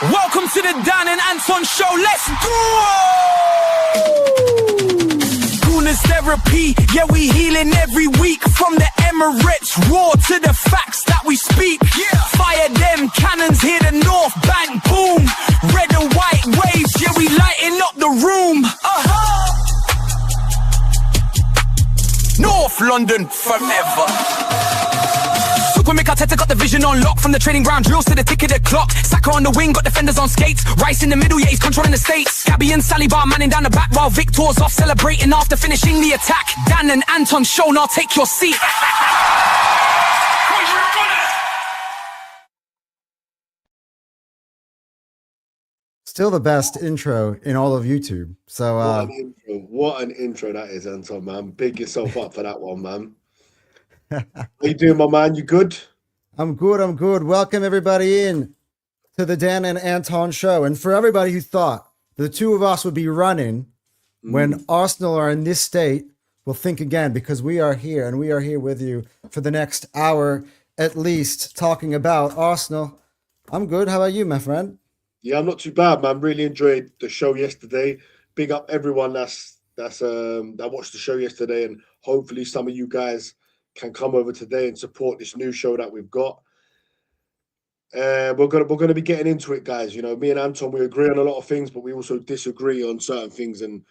Welcome to the Dan and Anton show. Let's go! Gooners therapy, yeah, we healing every week. From the Emirates raw to the facts that we speak. Yeah. Fire them cannons, hear the North Bank boom. Red and white waves, yeah, we lighting up the room. North London forever. When Arteta got the vision on lock. From the training ground drills to the tick of the clock. Saka on the wing, got defenders on skates. Rice in the middle, yeah, he's controlling the states. Gabby and Saliba manning down the back, while Victor's off celebrating after finishing the attack. Dan and Anton show, now take your seat. Still the best intro in all of YouTube. So what an intro that is, Anton, man. Big yourself up for that one, man. How you doing, my man? You good? I'm good. Welcome everybody in to the Dan and Anton show. And for everybody who thought the two of us would be running when Arsenal are in this state, will think again, because we are here and we are here with you for the next hour at least, talking about Arsenal. I'm good. How about you, my friend? Yeah, I'm not too bad, man. Really enjoyed the show yesterday. Big up everyone that watched the show yesterday, and hopefully some of you guys can come over today and support this new show that we've got. We're gonna be getting into it, guys. You know, me and Anton, we agree on a lot of things, but we also disagree on certain things. And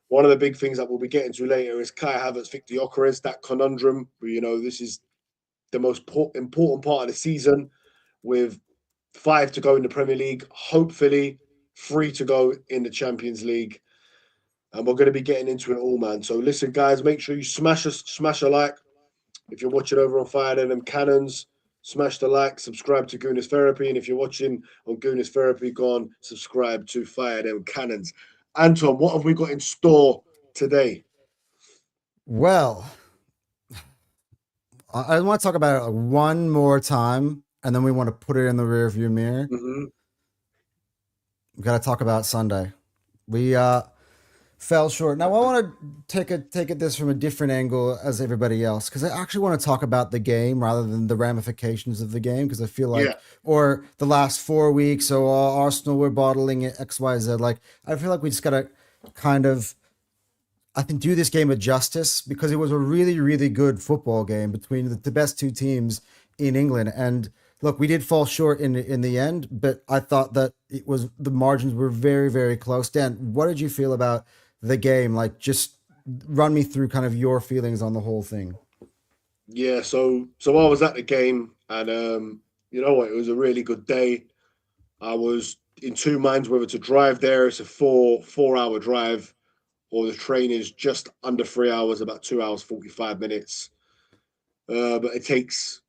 one of the big things that we'll be getting to later is Kai Havertz, Victor Gyökeres, that conundrum. You know, this is the most important part of the season, with 5 to go in the Premier League, hopefully 3 to go in the Champions League. And we're going to be getting into it all, man. So listen, guys, make sure you smash a like. If you're watching over on Fire Them Cannons, smash the like, subscribe to Gooners Therapy. And if you're watching on Gooners Therapy, go on, subscribe to Fire Them Cannons. Anton, what have we got in store today? Well, I want to talk about it one more time, and then we want to put it in the rearview mirror. We've got to talk about Sunday. We fell short. Now, I want to take it this from a different angle as everybody else, because I actually want to talk about the game rather than the ramifications of the game, because I feel like, or the last 4 weeks, or Arsenal were bottling it, X, Y, Z. Like, I feel like we just got to kind of, I think, do this game a justice, because it was a really, really good football game between the best two teams in England. And look, we did fall short in the end, but I thought that the margins were very, very close. Dan, what did you feel about the game? Like, just run me through kind of your feelings on the whole thing. Yeah, so I was at the game, and you know what, it was a really good day. I was in two minds whether to drive there. It's a four-hour drive, or the train is just under 3 hours, about 2 hours 45 minutes. But it takes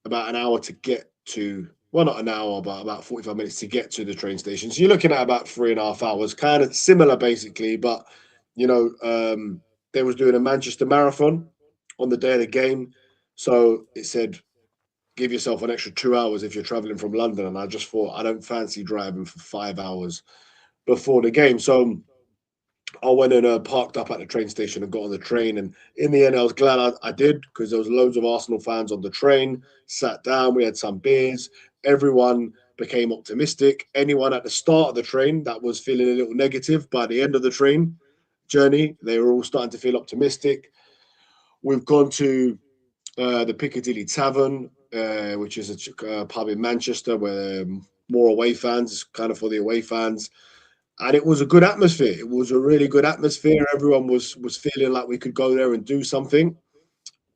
about an hour to get to, well, not an hour, but about 45 minutes to get to the train station. So you're looking at about 3.5 hours, kind of similar basically. But, you know, they was doing a Manchester Marathon on the day of the game. So it said, give yourself an extra 2 hours if you're traveling from London. And I just thought, I don't fancy driving for 5 hours before the game. So I went and parked up at the train station and got on the train. And in the end, I was glad I did, because there was loads of Arsenal fans on the train. Sat down, we had some beers. Everyone became optimistic. Anyone at the start of the train that was feeling a little negative, by the end of the train journey, they were all starting to feel optimistic. We've gone to the Piccadilly Tavern, which is a pub in Manchester, where more away fans, kind of for the away fans. And it was a good atmosphere. It was a really good atmosphere. Everyone was feeling like we could go there and do something.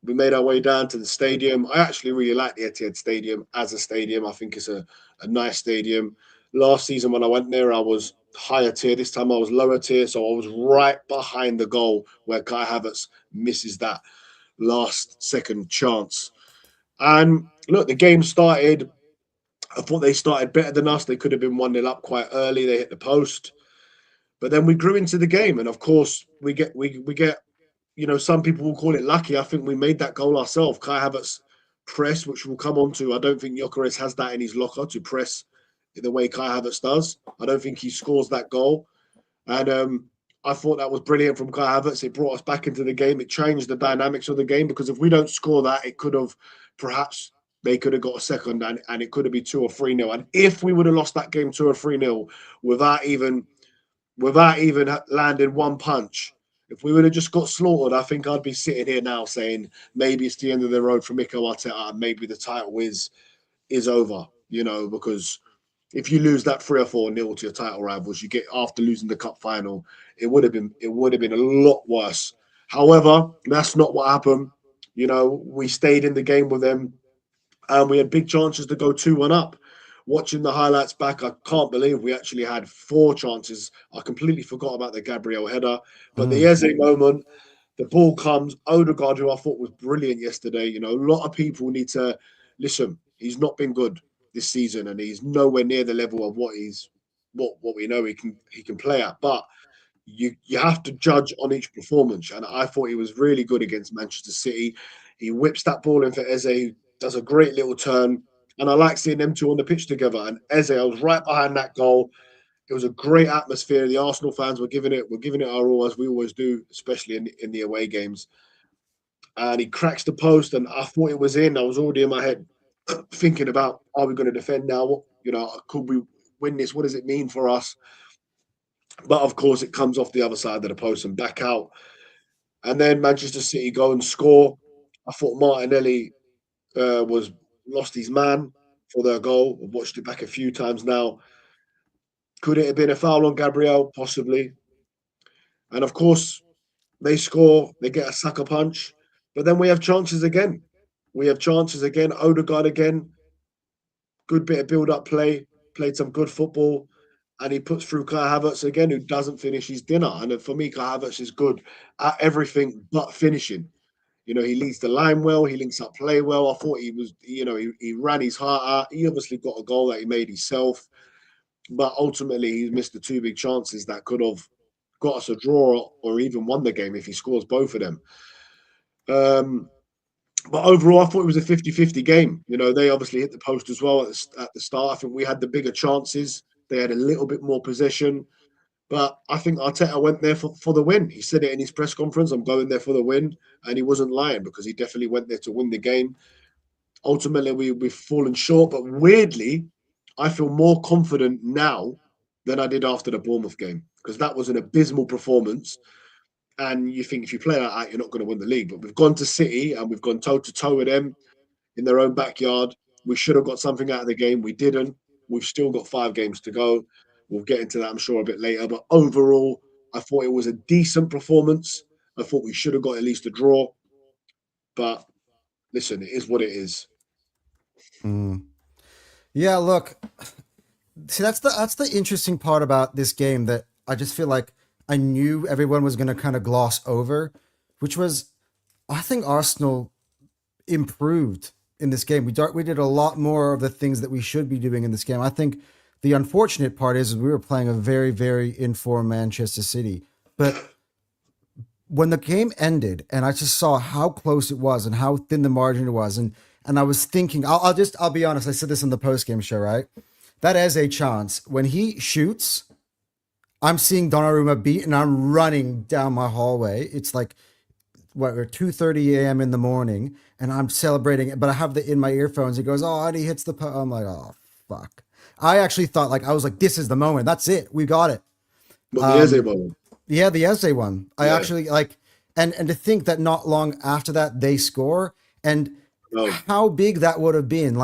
We made our way down to the stadium. I actually really like the Etihad Stadium as a stadium. I think it's a nice stadium. Last season when I went there, I was higher tier. This time I was lower tier, so I was right behind the goal where Kai Havertz misses that last second chance. And look, the game started. I thought they started better than us. They could have been 1-0 up quite early. They hit the post. But then we grew into the game. And of course, we get, you know, some people will call it lucky. I think we made that goal ourselves. Kai Havertz press, which we'll come on to. I don't think Gyökeres has that in his locker, to press in the way Kai Havertz does. I don't think he scores that goal. And I thought that was brilliant from Kai Havertz. It brought us back into the game. It changed the dynamics of the game, because if we don't score that, it could have perhaps they could have got a second, and it could have been 2 or 3-0. And if we would have lost that game 2 or 3-0 without even landing one punch, if we would have just got slaughtered, I think I'd be sitting here now saying maybe it's the end of the road for Mikel Arteta, and maybe the title is over. Because if you lose that 3 or 4-0 to your title rivals, you get after losing the cup final, it would have been a lot worse. However, that's not what happened. We stayed in the game with them, and we had big chances to go 2-1 up. Watching the highlights back, I can't believe we actually had 4 chances. I completely forgot about the Gabriel header, but the Eze moment, the ball comes. Odegaard, who I thought was brilliant yesterday. A lot of people need to listen. He's not been good this season, and he's nowhere near the level of what we know he can play at. But you have to judge on each performance, and I thought he was really good against Manchester City. He whips that ball in for Eze, does a great little turn, and I like seeing them two on the pitch together. And Eze, I was right behind that goal. It was a great atmosphere. The Arsenal fans were giving it our all, as we always do, especially in the away games. And he cracks the post, and I thought it was in. I was already in my head thinking about, are we going to defend now? Could we win this? What does it mean for us? But of course, it comes off the other side of the post and back out. And then Manchester City go and score. I thought Martinelli was lost his man for their goal. I've watched it back a few times now. Could it have been a foul on Gabriel? Possibly. And of course, they score. They get a sucker punch. But then we have chances again. Odegaard again. Good bit of build-up play. Played some good football. And he puts through Kai Havertz again, who doesn't finish his dinner. And for me, Kai Havertz is good at everything but finishing. He leads the line well. He links up play well. I thought he was, he ran his heart out. He obviously got a goal that he made himself. But ultimately, he missed the 2 big chances that could have got us a draw or even won the game if he scores both of them. But overall, I thought it was a 50-50 game. They obviously hit the post as well at the start. I think we had the bigger chances. They had a little bit more possession. But I think Arteta went there for the win. He said it in his press conference, I'm going there for the win. And he wasn't lying, because he definitely went there to win the game. Ultimately, we've fallen short. But weirdly, I feel more confident now than I did after the Bournemouth game, because that was an abysmal performance. And you think if you play like that, you're not going to win the league. But we've gone to City and we've gone toe-to-toe with them in their own backyard. We should have got something out of the game. We didn't. We've still got 5 games to go. We'll get into that, I'm sure, a bit later. But overall, I thought it was a decent performance. I thought we should have got at least a draw. But listen, it is what it is. Yeah, look. See, that's the interesting part about this game that I just feel like I knew everyone was going to kind of gloss over, which was, I think Arsenal improved in this game. We did a lot more of the things that we should be doing in this game. I think the unfortunate part is we were playing a very, very informed Manchester City. But when the game ended and I just saw how close it was and how thin the margin was, and I was thinking, I'll be honest, I said this on the post-game show, right? That is a chance. When he shoots, I'm seeing Donnarumma beat and I'm running down my hallway. It's like, we're 2:30 a.m. in the morning and I'm celebrating it, but I have in my earphones. It goes, oh, and he hits the post. I'm like, oh, fuck. I actually thought, I was like, this is the moment. That's it. We got it. But the Eze one. Yeah, the Eze one. I actually and to think that not long after that they score, and how big that would have been.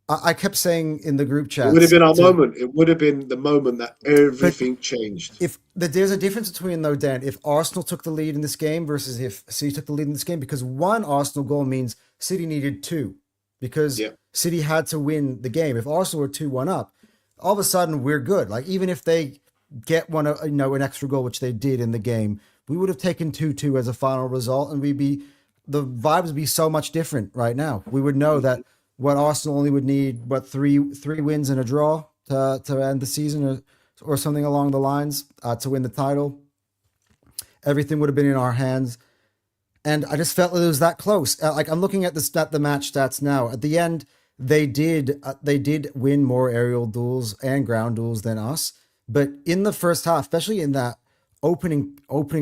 I kept saying in the group chat, it would have been our moment. It would have been the moment that everything changed. There's a difference between, though, Dan, if Arsenal took the lead in this game versus if City took the lead in this game, because 1 Arsenal goal means City needed 2, because City had to win the game. If Arsenal were 2-1 up, all of a sudden we're good. Even if they get an extra goal, which they did in the game, we would have taken 2-2 as a final result, and the vibes would be so much different right now. We would know that what Arsenal only would need, three wins and a draw to end the season, or something along the lines, to win the title. Everything would have been in our hands. And I just felt that it was that close. I'm looking at the match stats now. At the end, they did win more aerial duels and ground duels than us. But in the first half, especially in that opening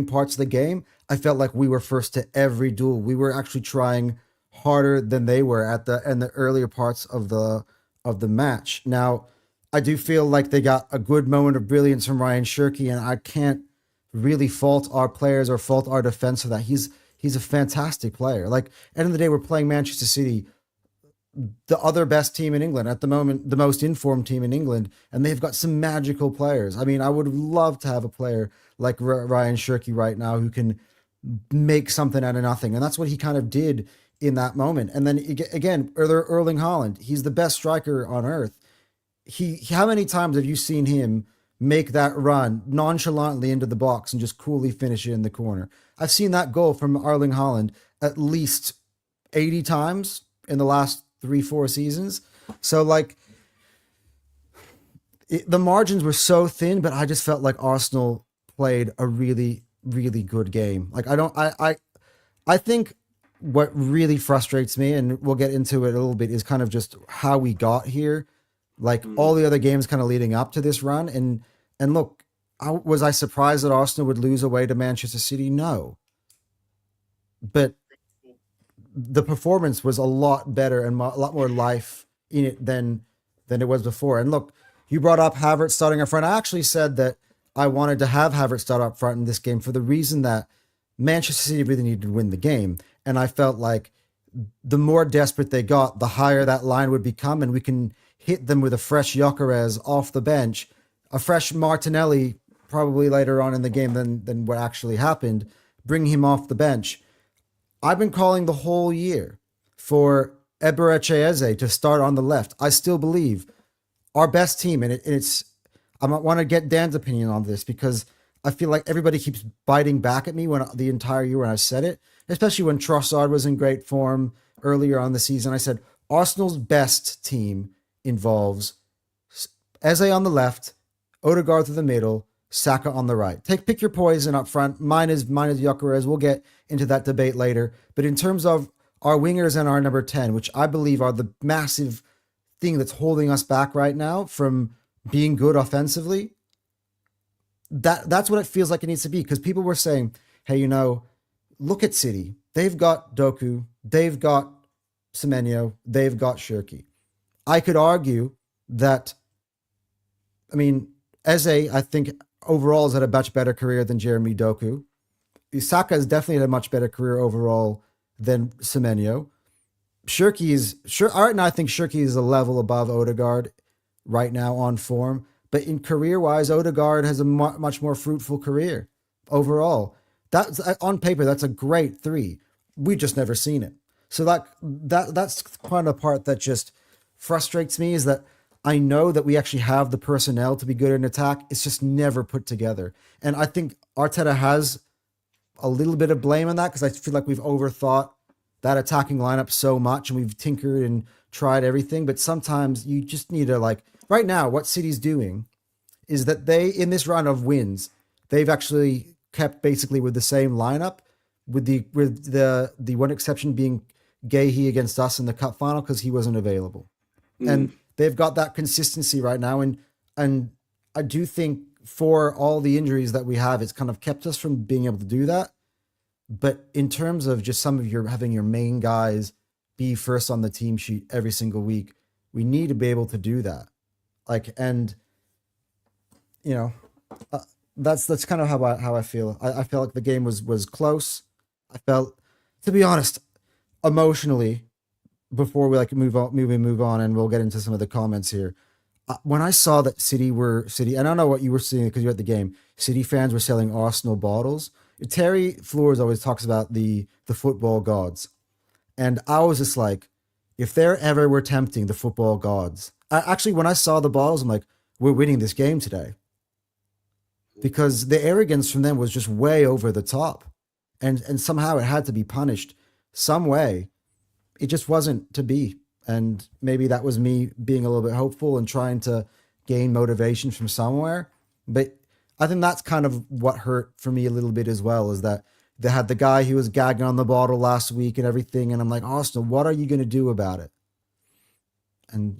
parts of the game, I felt like we were first to every duel. We were actually trying harder than they were in the earlier parts of the match. Now, I do feel like they got a good moment of brilliance from Ryan Shirky, and I can't really fault our players or fault our defense for that. He's a fantastic player. Like, end of the day, we're playing Manchester City, the other best team in England at the moment, the most informed team in England, and they've got some magical players. I mean, I would love to have a player like Ryan Shirky right now who can make something out of nothing, and that's what he kind of did in that moment. And then again, Erling Haaland, he's the best striker on earth. How many times have you seen him make that run nonchalantly into the box and just coolly finish it in the corner? I've seen that goal from Erling Haaland at least 80 times in the last 3-4 seasons. So like the margins were so thin, but I just felt like Arsenal played a really, really good game. Like I think what really frustrates me, and we'll get into it a little bit, is kind of just how we got here. Like all the other games kind of leading up to this run. And look, was I surprised that Arsenal would lose away to Manchester City? No. But the performance was a lot better and a lot more life in it than it was before. And look, you brought up Havertz starting up front. I actually said that I wanted to have Havertz start up front in this game for the reason that Manchester City really needed to win the game. And I felt like the more desperate they got, the higher that line would become, and we can hit them with a fresh Gyökeres off the bench, a fresh Martinelli probably later on in the game than what actually happened, bring him off the bench. I've been calling the whole year for Eberechi Eze to start on the left. I still believe our best team, and it's I want to get Dan's opinion on this because I feel like everybody keeps biting back at me when the entire year when I said it, especially when Trossard was in great form earlier on the season. I said Arsenal's best team involves Eze on the left, Odegaard through the middle, Saka on the right. Pick your poison up front. Mine is Gyökeres. We'll get into that debate later. But in terms of our wingers and our number 10, which I believe are the massive thing that's holding us back right now from being good offensively, that's what it feels like it needs to be. Because people were saying, hey, look at City. They've got Doku. They've got Semenyo. They've got Shirky. I could argue that, Eze, I think, overall has had a much better career than Jeremy Doku. Saka has definitely had a much better career overall than Semenyo. Right now I think Shirky is a level above Odegaard right now on form. But in career-wise, Odegaard has a much more fruitful career overall. That's on paper, that's a great 3. We've just never seen it. So that's kind of the part that just frustrates me, is that I know that we actually have the personnel to be good in attack. It's just never put together. And I think Arteta has a little bit of blame on that, because I feel like we've overthought that attacking lineup so much and we've tinkered and tried everything. But sometimes you just need to, like, right now, what City's doing is that they, in this run of wins, they've actually kept basically with the same lineup, with the one exception being Guéhi against us in the cup final because he wasn't available. And they've got that consistency right now. And I do think for all the injuries that we have, it's kind of kept us from being able to do that. But in terms of just having your main guys be first on the team sheet every single week, we need to be able to do that. That's kind of how I feel. I felt like the game was close. I felt, to be honest, emotionally, before we move on, and we'll get into some of the comments here. When I saw that City, and I don't know what you were seeing because you're at the game, City fans were selling Arsenal bottles. Terry Flores always talks about the football gods. And I was just like, if there ever were tempting the football gods, actually, when I saw the bottles, I'm like, we're winning this game today. Because the arrogance from them was just way over the top. And somehow it had to be punished some way. It just wasn't to be. And maybe that was me being a little bit hopeful and trying to gain motivation from somewhere. But I think that's kind of what hurt for me a little bit as well, is that they had the guy who was gagging on the bottle last week and everything. And I'm like, Arsenal, what are you going to do about it? And,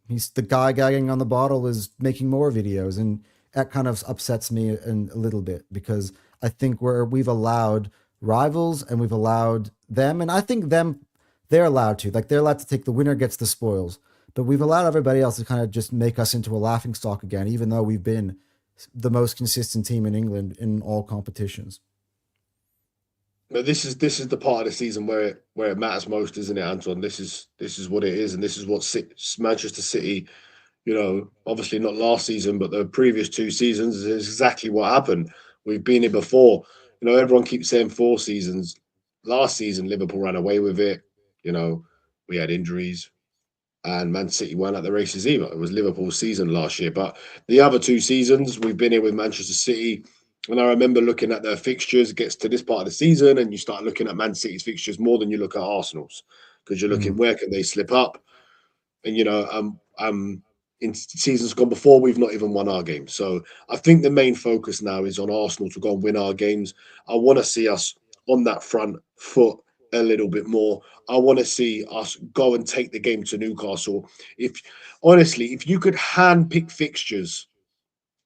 he's the guy gagging on the bottle is making more videos. And that kind of upsets me a little bit, because I think we've allowed rivals and we've allowed them. And I think them they're allowed to. Like they're allowed to take the winner gets the spoils. But we've allowed everybody else to kind of just make us into a laughing stock again, even though we've been the most consistent team in England in all competitions. But this is the part of the season where it matters most, isn't it, Anton? This is what it is, and this is what Manchester City, obviously not last season, but the previous 2 seasons is exactly what happened. We've been here before. Everyone keeps saying 4 seasons. Last season, Liverpool ran away with it. We had injuries, and Man City weren't at the races either. It was Liverpool's season last year. But the other 2 seasons, we've been here with Manchester City. And I remember looking at their fixtures, it gets to this part of the season, and you start looking at Man City's fixtures more than you look at Arsenal's, because you're looking where can they slip up. And in seasons gone before, we've not even won our games. So I think the main focus now is on Arsenal to go and win our games. I want to see us on that front foot a little bit more. I want to see us go and take the game to Newcastle. If you could hand pick fixtures,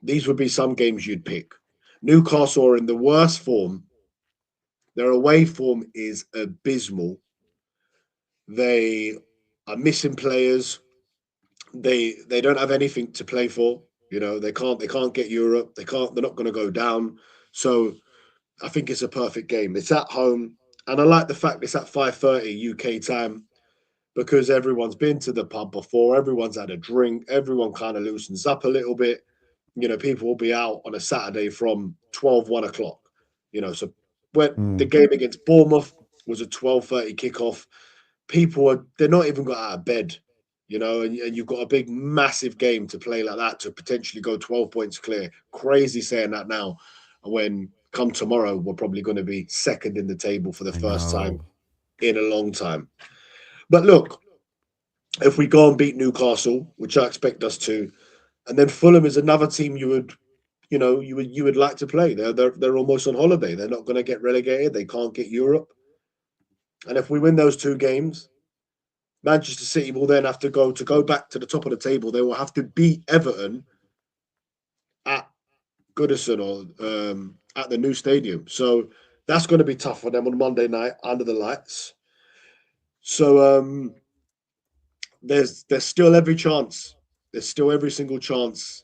these would be some games you'd pick. Newcastle are in the worst form. Their away form is abysmal. They are missing players. They don't have anything to play for. They can't get Europe. They're not going to go down. So I think it's a perfect game. It's at home, and I like the fact it's at 5:30 UK time, because everyone's been to the pub before. Everyone's had a drink. Everyone kind of loosens up a little bit. People will be out on a Saturday from 1 o'clock. So when the game against Bournemouth was a 12:30 kickoff, they're not even got out of bed, and you've got a big, massive game to play like that to potentially go 12 points clear. Crazy saying that now, when come tomorrow, we're probably going to be second in the table for the first time in a long time. But look, if we go and beat Newcastle, which I expect us to, and then Fulham is another team you would like to play. They're almost on holiday. They're not going to get relegated. They can't get Europe. And if we win those 2 games, Manchester City will then have to go back to the top of the table. They will have to beat Everton at Goodison or at the new stadium. So that's going to be tough for them on Monday night under the lights. So there's still every chance. There's still every single chance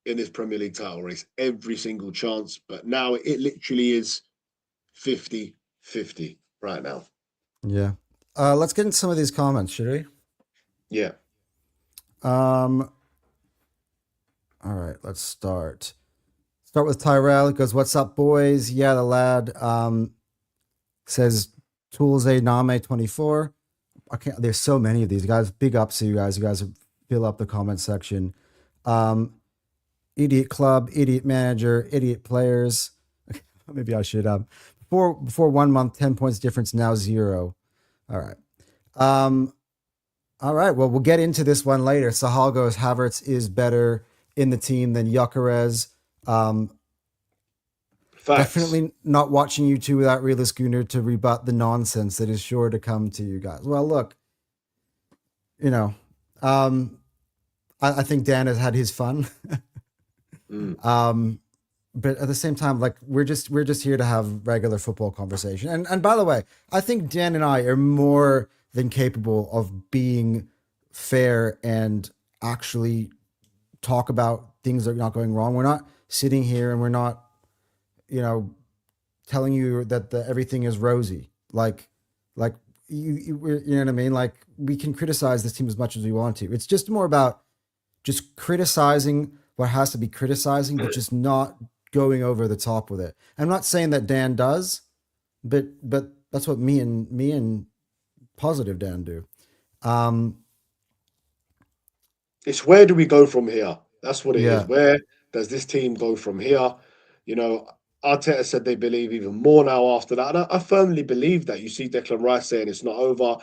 in this Premier League title race. Every single chance. But now it literally is 50-50 right now. Yeah. Let's get into some of these comments, should we? Yeah. All right, let's start. Start with Tyrell. It goes, "What's up, boys?" Yeah, the lad says Tools A Name 24. There's so many of these guys. Big ups to you guys. You guys fill up the comment section. Idiot club, idiot manager, idiot players. Maybe I should before 1 month, 10 points difference, now 0. All right. All right. Well, we'll get into this one later. Sahal goes, Havertz is better in the team than Gyökeres. Definitely not watching you two without Realist Gunnar to rebut the nonsense that is sure to come to you guys. Well, look, I think Dan has had his fun. But at the same time, like we're just here to have regular football conversation. And by the way, I think Dan and I are more than capable of being fair and actually talk about things that are not going wrong. We're not sitting here and we're not, telling you that everything is rosy. Like you know what I mean? Like we can criticize this team as much as we want to. It's just more about just criticizing what has to be criticizing, but just not going over the top with it. I'm not saying that Dan does, but that's what me and positive Dan do. It's where do we go from here? That's what it is. Where does this team go from here? Arteta said they believe even more now after that. And I firmly believe that. You see Declan Rice saying it's not over.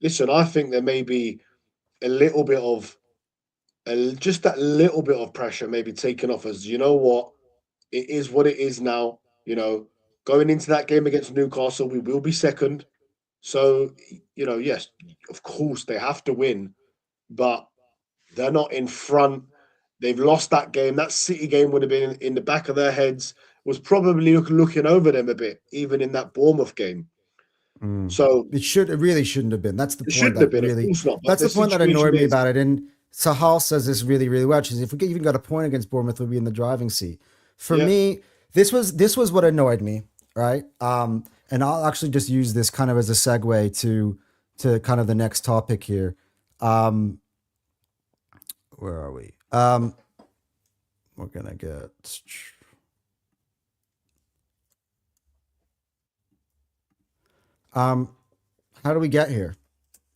Listen, I think there may be a little bit of just that little bit of pressure maybe taken off as, you know what? It is what it is now. Going into that game against Newcastle, we will be second. So, yes, of course they have to win, but they're not in front. They've lost that game. That City game would have been in the back of their heads, was probably looking over them a bit, even in that Bournemouth game. So it really shouldn't have been. That's the it point shouldn't have that been, of really, course not. But that's the point that annoyed situation me is, about it. And Sahal says this really, really well. She says, if we even got a point against Bournemouth, we'd be in the driving seat. For yeah, me, this was what annoyed me, right? And I'll actually just use this kind of as a segue to kind of the next topic here. Where are we? We're gonna get. How do we get here?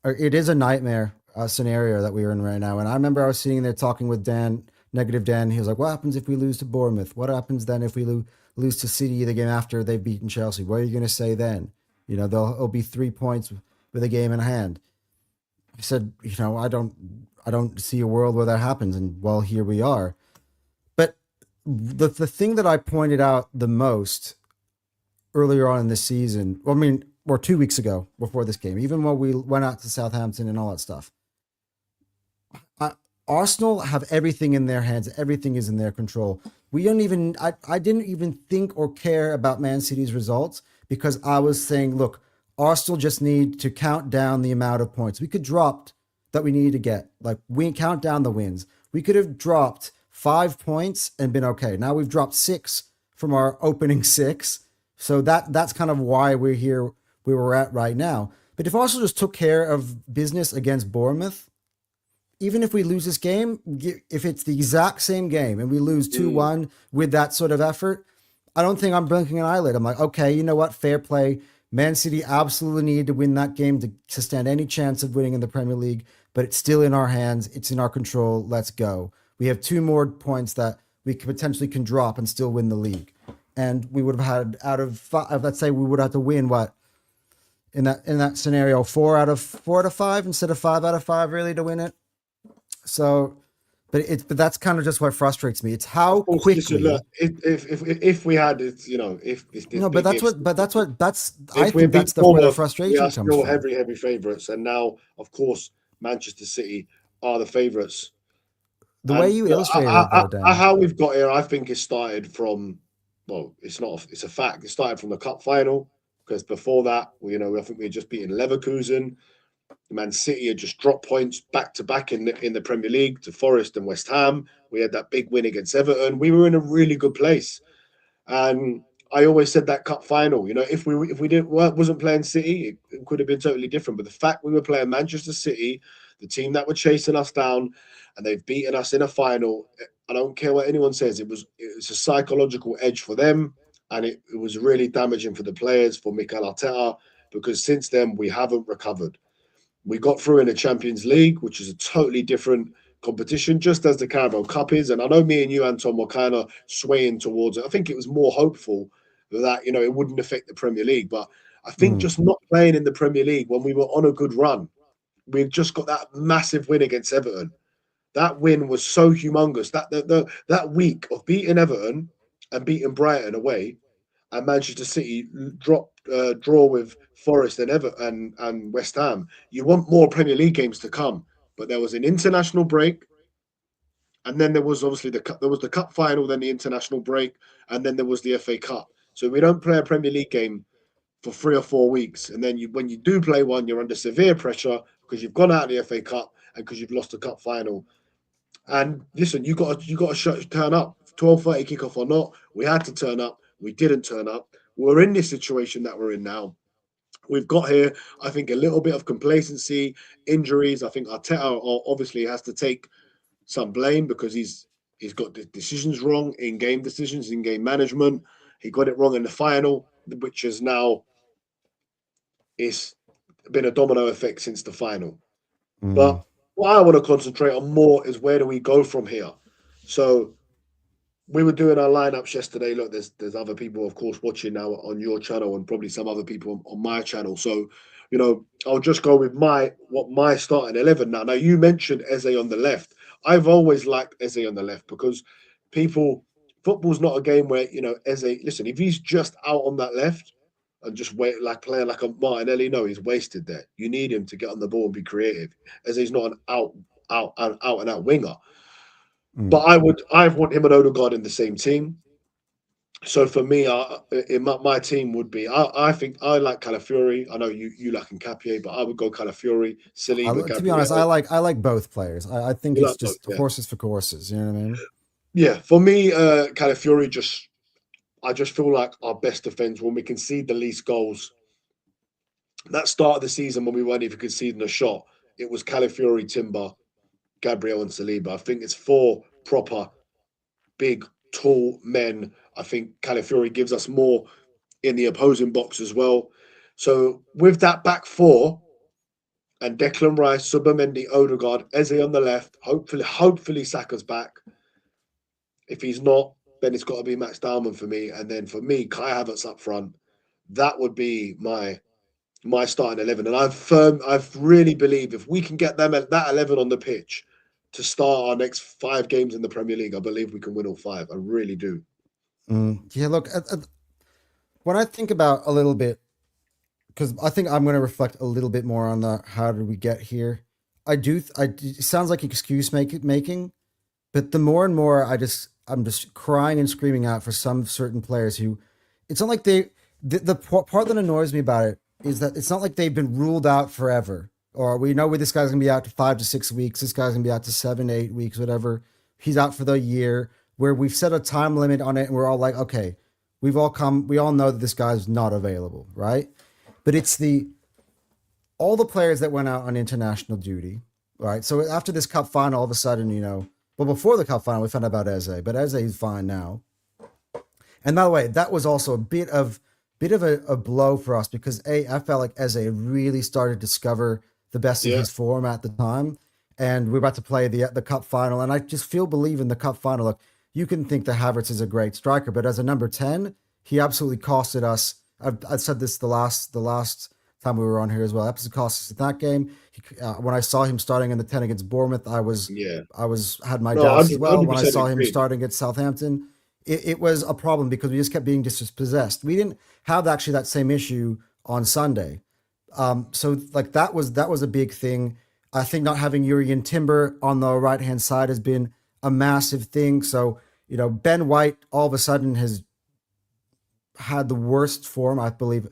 It is a nightmare scenario that we are in right now. And I remember I was sitting there talking with Dan, negative Dan. He was like, "What happens if we lose to Bournemouth? What happens then if we lose to City the game after they've beaten Chelsea? What are you going to say then? You know, it'll be 3 points with a game in hand." I said, "You know, I don't see a world where that happens." And well, here we are. But the thing that I pointed out the most earlier on in the season, well, I mean, or 2 weeks ago before this game, even when we went out to Southampton and all that stuff. Arsenal have everything in their hands. Everything is in their control. We don't even, I didn't even think or care about Man City's results because I was saying, look, Arsenal just need to count down the amount of points. We could drop that we needed to get. Like, we count down the wins. We could have dropped 5 points and been okay. Now we've dropped 6 from our opening 6. So that's kind of why we're here where we're at right now. But if Arsenal just took care of business against Bournemouth, even if we lose this game, if it's the exact same game and we lose 2-1 with that sort of effort, I don't think I'm blinking an eyelid. I'm like, okay, you know what? Fair play. Man City absolutely needed to win that game to stand any chance of winning in the Premier League, but it's still in our hands. It's in our control. Let's go. We have 2 more points that we potentially can drop and still win the league. And we would have had out of 5, let's say we would have to win what in that scenario, 4 out of 5 instead of 5 out of 5 really to win it. So, but that's kind of just what frustrates me. It's how quickly. Listen, look, if we had it, you know, if this no, big but if, I think that's where the frustration we are comes still from. heavy favourites, and now, of course, Manchester City are the favourites. The way you illustrated it, though, Dan. How we've got here, I think it started from, well, it's not, it's a fact. It started from the cup final because before that, I think we had just beaten Leverkusen. Man City had just dropped points back to back in the Premier League to Forest and West Ham. We had that big win against Everton. We were in a really good place, and I always said that cup final. If we wasn't playing City, it could have been totally different. But the fact we were playing Manchester City, the team that were chasing us down, and they've beaten us in a final, I don't care what anyone says. It was a psychological edge for them, and it was really damaging for the players, for Mikel Arteta, because since then we haven't recovered. We got through in the Champions League, which is a totally different competition, just as the Carabao Cup is. And I know me and you, Anton, were kind of swaying towards it. I think it was more hopeful that, it wouldn't affect the Premier League. But I think just not playing in the Premier League when we were on a good run, we've just got that massive win against Everton. That win was so humongous. That week of beating Everton and beating Brighton away, and Manchester City draw with Forest and West Ham. You want more Premier League games to come, but there was an international break, and then there was obviously the cup final, then the international break, and then there was the FA Cup. So we don't play a Premier League game for 3 or 4 weeks, and then when you do play one, you're under severe pressure because you've gone out of the FA Cup and because you've lost the cup final. And listen, you got to turn up. 12:30 kickoff or not, we had to turn up. We didn't turn up. We're in this situation that we're in now. We've got here, I think, a little bit of complacency, injuries. I think Arteta obviously has to take some blame because he's got the decisions wrong, in-game decisions, in-game management. He got it wrong in the final, which has now it's been a domino effect since the final. But what I want to concentrate on more is where do we go from here? So we were doing our lineups yesterday. Look, there's other people, of course, watching now on your channel and probably some other people on my channel. So, I'll just go with my starting 11 now. Now, you mentioned Eze on the left. I've always liked Eze on the left because football's not a game where, Eze, listen, if he's just out on that left and just wait, like playing like a Martinelli, no, he's wasted there. You need him to get on the ball and be creative. Eze's not an out and out winger. But I want him and Odegaard in the same team. So for me, my team would be. I think I like Calafiori. I know you like Nkapie, but I would go Calafiori, Saliba, To be honest, Gabriel. I like both players. I think You it's like both, just yeah. horses for courses. You know what I mean? Yeah, for me, Calafiori just. I just feel like our best defense when we concede the least goals. That start of the season when we weren't even conceding a shot, it was Calafiori, Timber, Gabriel, and Saliba. I think it's four proper big, tall men. I think Calafiori gives us more in the opposing box as well. So with that back four and Declan Rice, Subamendi, Odegaard, Eze on the left, hopefully Saka's back. If he's not, then it's got to be Max Dalman for me. And then for me, Kai Havertz up front. That would be my starting 11. And I've really believe if we can get them at that 11 on the pitch to start our next 5 games in the Premier League, I believe we can win all 5. I really do. Yeah, look, when I think about a little bit, because I think I'm going to reflect a little bit more on the how did we get here. It sounds like excuse making, but the more and more I'm just crying and screaming out for some certain players who, it's not like the part that annoys me about it is that it's not like they've been ruled out forever, or we know where this guy's gonna be out to 5 to 6 weeks, this guy's gonna be out to 7 to 8 weeks, whatever. He's out for the year, where we've set a time limit on it, and we're all like, okay, we all know that this guy's not available, right? But it's all the players that went out on international duty, right? So after this cup final, all of a sudden, well, before the cup final, we found out about Eze, but Eze is fine now. And by the way, that was also a bit of a blow for us because I felt like Eze really started to discover the best of his form at the time, and we're about to play the cup final, and I just believe in the cup final. Look, you can think that Havertz is a great striker, but as a number 10, he absolutely costed us. I've said this the last time we were on here as well. Absolutely cost us in that game. When I saw him starting in the 10 against Bournemouth, I had my doubts as well. When I saw him starting at Southampton, it was a problem because we just kept being dispossessed. We didn't have actually that same issue on Sunday. So like that was a big thing. I think not having Jurriën Timber on the right hand side has been a massive thing. So Ben White all of a sudden has had the worst form, I believe.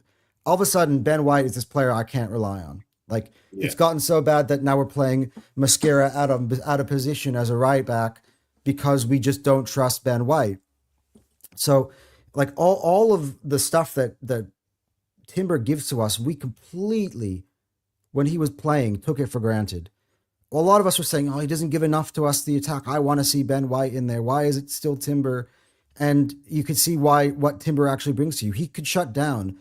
All of a sudden, Ben White is this player I can't rely on. Like it's gotten so bad that now we're playing Mascara out of position as a right back because we just don't trust Ben White. So like all of the stuff that Timber gives to us, we completely, when he was playing, took it for granted. Well, a lot of us were saying, oh, he doesn't give enough to us the attack. I want to see Ben White in there. Why is it still Timber? And you could see what Timber actually brings to you. He could shut down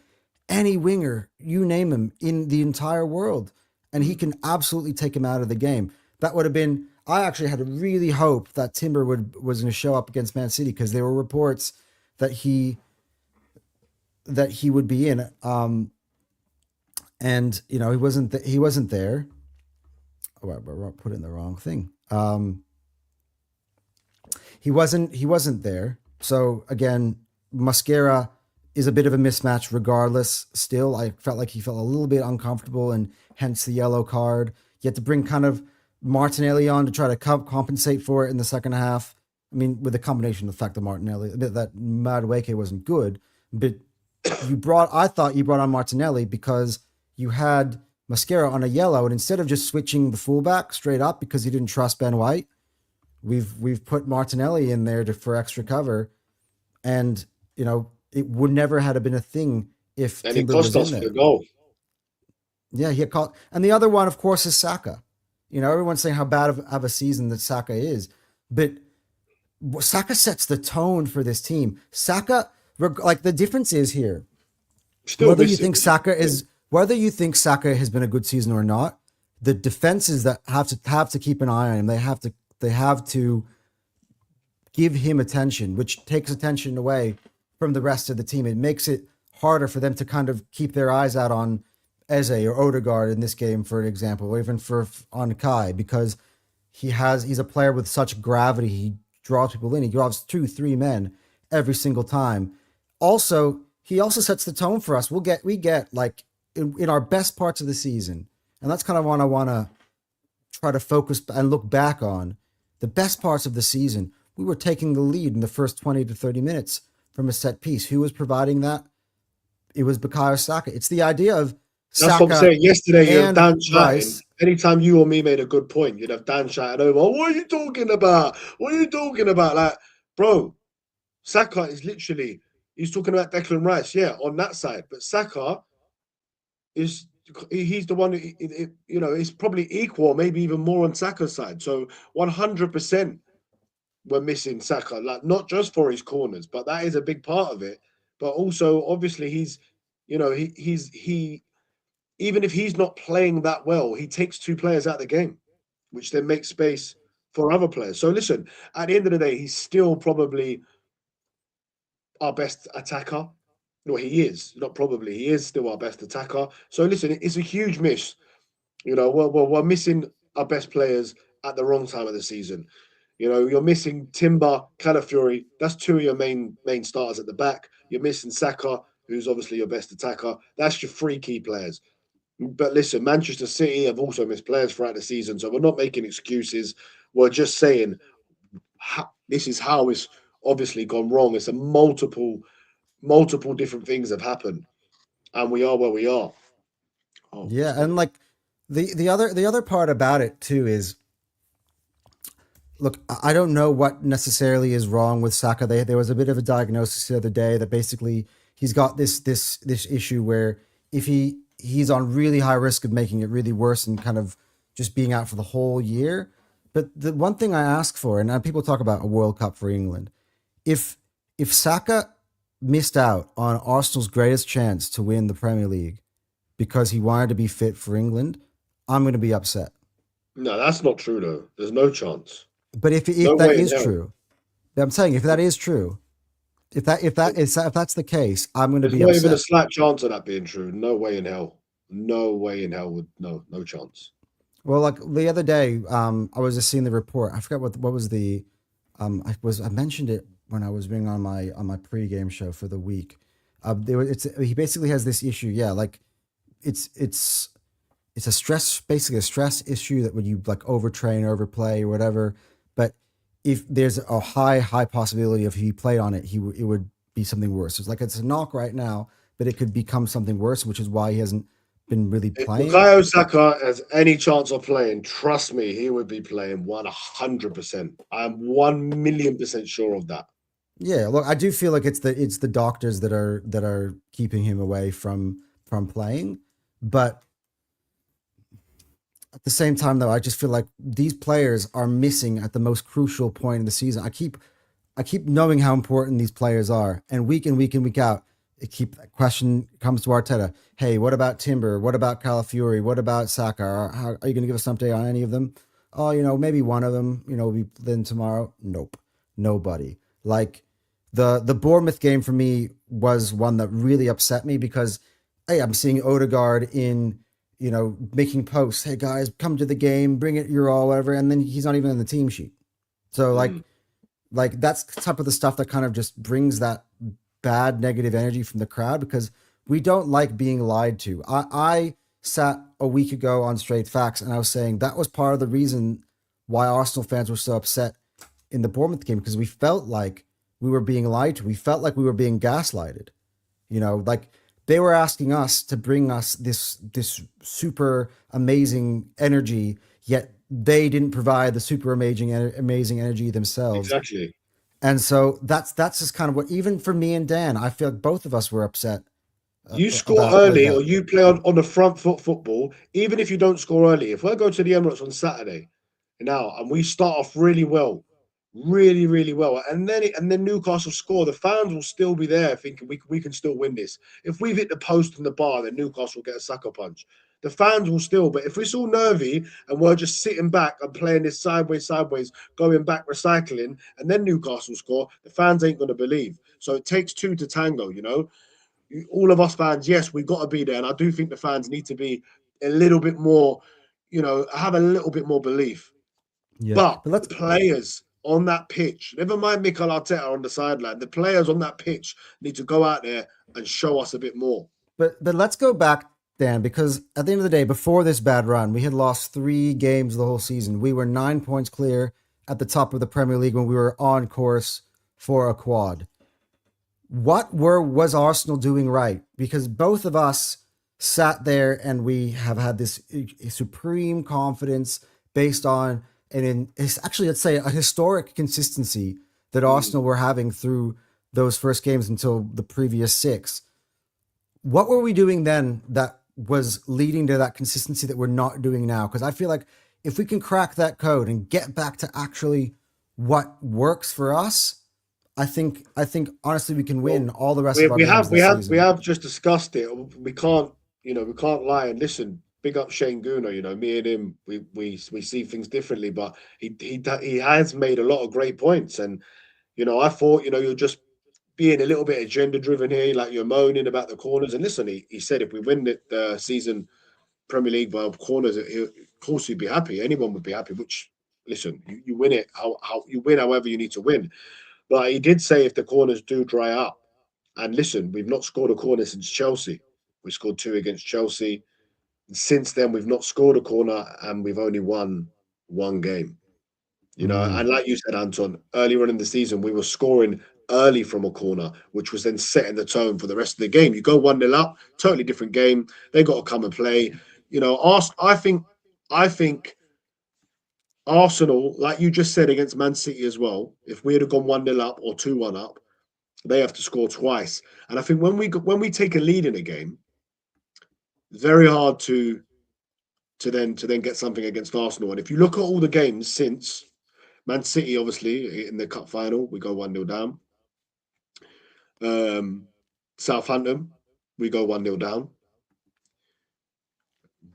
any winger, you name him, in the entire world, and he can absolutely take him out of the game. That would have been, I actually had to really hope that Timber was going to show up against Man City because there were reports that he would be in. And he wasn't there. Oh, I put in the wrong thing. He wasn't there. So again, Mascara is a bit of a mismatch regardless. Still, I felt like he felt a little bit uncomfortable and hence the yellow card. You had to bring kind of Martinelli on to try to compensate for it in the second half. I mean, with the combination of the fact that Madueke wasn't good, but I thought you brought on Martinelli because you had Mascara on a yellow, and instead of just switching the fullback straight up because you didn't trust Ben White, we've put Martinelli in there for extra cover, and it would never have been a thing if Timber was in there. And it cost us for the goal. Yeah, he caught, and the other one, of course, is Saka. Everyone's saying how bad of a season that Saka is, but Saka sets the tone for this team. Saka, like the difference is here, whether you think Saka has been a good season or not, the defenses that have to keep an eye on him, they have to give him attention, which takes attention away from the rest of the team. It makes it harder for them to kind of keep their eyes out on Eze or Odegaard in this game, for example, or even on Kai, because he's a player with such gravity. He draws people in. He draws 2-3 men every single time. Also, he also sets the tone for us. We get like in our best parts of the season, and that's kind of what I want to try to focus and look back on. The best parts of the season, we were taking the lead in the first 20 to 30 minutes. from a set piece. Who was providing that? It was Bukayo Saka. It's the idea of That's what I'm Saka saying. Yesterday, you have and Dan shouting. Rice. Anytime you or me made a good point, you'd have Dan shouting over, "What are you talking about? What are you talking about?" Like, bro, Saka is literally, he's talking about Declan Rice, yeah, on that side. But Saka is, he's the one, you know, it's probably equal, maybe even more on Saka's side. So 100% we're missing Saka, like not just for his corners, but that is a big part of it. But also, obviously, he's, you know, he even if he's not playing that well, he takes two players out of the game, which then makes space for other players. So listen, at the end of the day, he's still probably our best attacker. No, he is, not probably. He is still our best attacker. So listen, it's a huge miss. You know, we're missing our best players at the wrong time of the season. You know, you're missing Timber, Calafiori. That's two of your main starters at the back. You're missing Saka, who's obviously your best attacker. That's your three key players. But listen, Manchester City have also missed players throughout the season, so we're not making excuses. We're just saying this is how it's obviously gone wrong. It's a multiple different things have happened, and we are where we are. Oh, Yeah, and like the other part about it too is, look, I don't know what necessarily is wrong with Saka. There was a bit of a diagnosis the other day that basically he's got this issue where if he's on really high risk of making it really worse and kind of just being out for the whole year. But the one thing I ask for, and people talk about a World Cup for England, if Saka missed out on Arsenal's greatest chance to win the Premier League because he wanted to be fit for England, I'm going to be upset. No, that's not true though. There's no chance. But if No that way in is hell. true, I'm saying if that is true, if that's the case, I'm going to There's be not upset. even a slight chance of that being true. No way in hell. No way in hell would no chance. Well, like the other day, I was just seeing the report. I forgot what was the, I mentioned it when I was being on my pregame show for the week. He basically has this issue. Yeah, like it's a stress, basically a stress issue that when you like overtrain, overplay, or whatever. But if there's a high possibility of he played on it, it would be something worse. It's like it's a knock right now, but it could become something worse, which is why he hasn't been really playing. If Bukayo Saka has any chance of playing, trust me, he would be playing 100%. I'm 1,000,000% sure of that. Yeah, look, I do feel like it's the doctors that are keeping him away from playing, but at the same time, though, I just feel like these players are missing at the most crucial point in the season. I keep knowing how important these players are, and week in, week out, that question comes to Arteta. Hey, what about Timber? What about Calafiori? What about Saka? Are you going to give us an update on any of them? Oh, maybe one of them, will be then tomorrow. Nope, nobody. Like the Bournemouth game for me was one that really upset me because, hey, I'm seeing Odegaard in, making posts. Hey guys, come to the game, bring it your all, whatever. And then he's not even in the team sheet. So like that's type of the stuff that kind of just brings that bad negative energy from the crowd because we don't like being lied to. I sat a week ago on Straight Facts and I was saying that was part of the reason why Arsenal fans were so upset in the Bournemouth game because we felt like we were being lied to. We felt like we were being gaslighted. Like they were asking us to bring us this super amazing energy, yet they didn't provide the super amazing energy themselves. Exactly. And so that's just kind of what, even for me and Dan, I feel like both of us were upset. You score early or you play on the front foot football, even if you don't score early. If we go to the Emirates on Saturday now and we start off really well, really well, and then Newcastle score, the fans will still be there thinking we can still win this. If we've hit the post and the bar, then Newcastle will get a sucker punch. The fans will still, but if it's all nervy and we're just sitting back and playing this sideways, going back, recycling, and then Newcastle score, the fans ain't going to believe. So it takes two to tango, All of us fans, yes, we've got to be there. And I do think the fans need to be a little bit more, have a little bit more belief. Yeah. But the players on that pitch, never mind Mikel Arteta on the sideline, the players on that pitch need to go out there and show us a bit more. But let's go back, Dan, because at the end of the day, before this bad run, we had lost 3 games the whole season. We were 9 points clear at the top of the Premier League when we were on course for a quad. what was Arsenal doing right? Because both of us sat there and we have had this supreme confidence based on it's actually, let's say, a historic consistency that Arsenal were having through those first games until the previous six. What were we doing then that was leading to that consistency that we're not doing now? Because I feel like if we can crack that code and get back to actually what works for us, I think honestly we can win all the rest of our games this season. We have just discussed it. We can't, we can't lie. And listen, big up Shane Gooner. Me and him, we see things differently, but he has made a lot of great points. And I thought, you're just being a little bit agenda driven here, like you're moaning about the corners. And listen, he said if we win the season Premier League by corners, of course he'd be happy. Anyone would be happy. Which, listen, you win it how you win however you need to win. But he did say if the corners do dry up, and listen, we've not scored a corner since Chelsea. We scored 2 against Chelsea. Since then, we've not scored a corner, and we've only won 1 game. And like you said, Anton, earlier on in the season, we were scoring early from a corner, which was then setting the tone for the rest of the game. You go 1-0 up, totally different game. They got to come and play. I think Arsenal, like you just said against Man City as well, if we had gone 1-0 up or 2-1 up, they have to score twice. And I think when we take a lead in a game, very hard to then get something against Arsenal. And if you look at all the games since Man City, obviously in the cup final, we go 1-0 down. Southampton, we go 1-0 down.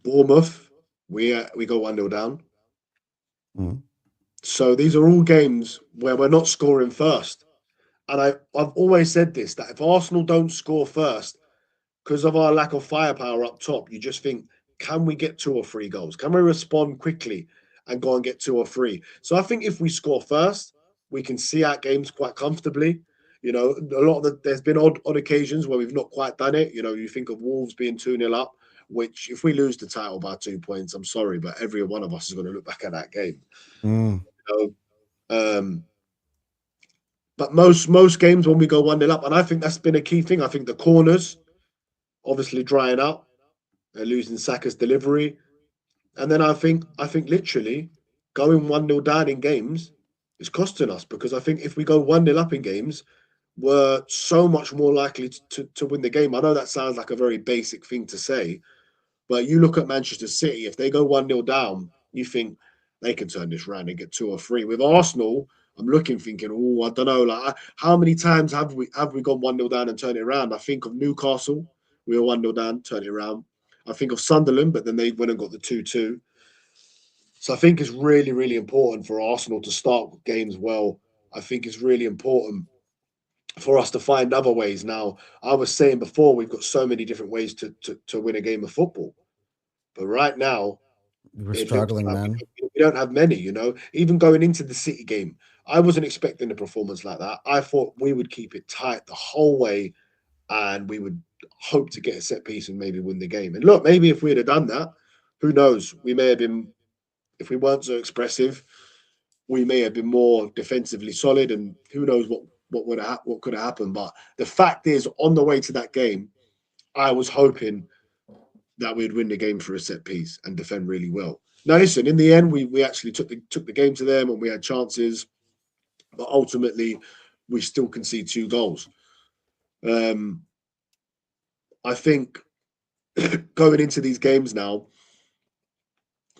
Bournemouth, we go 1-0 down. So these are all games where we're not scoring first. And I've always said this, that if Arsenal don't score first, because of our lack of firepower up top, you just think, can we get 2 or 3 goals? Can we respond quickly and go and get 2 or 3? So I think if we score first, we can see out games quite comfortably. A lot of there's been odd occasions where we've not quite done it. You think of Wolves being 2-0 up, which if we lose the title by 2 points, I'm sorry, but every one of us is going to look back at that game. But most games when we go 1-0 up, and I think that's been a key thing. I think the corners, obviously drying up, they're losing Saka's delivery. And then I think literally going 1-0 down in games is costing us, because I think if we go 1-0 up in games, we're so much more likely to win the game. I know that sounds like a very basic thing to say, but you look at Manchester City, if they go 1-0 down, you think they can turn this around and get 2 or 3. With Arsenal, I'm looking, thinking, I don't know, like how many times have we gone 1-0 down and turned it around? I think of Newcastle, we were 1-0 down, turned it around. I think of Sunderland, but then they went and got the 2-2. So I think it's really, really important for Arsenal to start games well. I think it's really important for us to find other ways. Now, I was saying before, we've got so many different ways to win a game of football. But right now, we're struggling, like man. We don't have many, Even going into the City game, I wasn't expecting a performance like that. I thought we would keep it tight the whole way and we would hope to get a set piece and maybe win the game. And look, maybe if we'd have done that, who knows? We may have been, if we weren't so expressive, we may have been more defensively solid, and who knows what could have happened. But the fact is, on the way to that game, I was hoping that we'd win the game for a set piece and defend really well. Now, listen, in the end, we actually took the game to them and we had chances, but ultimately, we still concede 2 goals. I think going into these games now,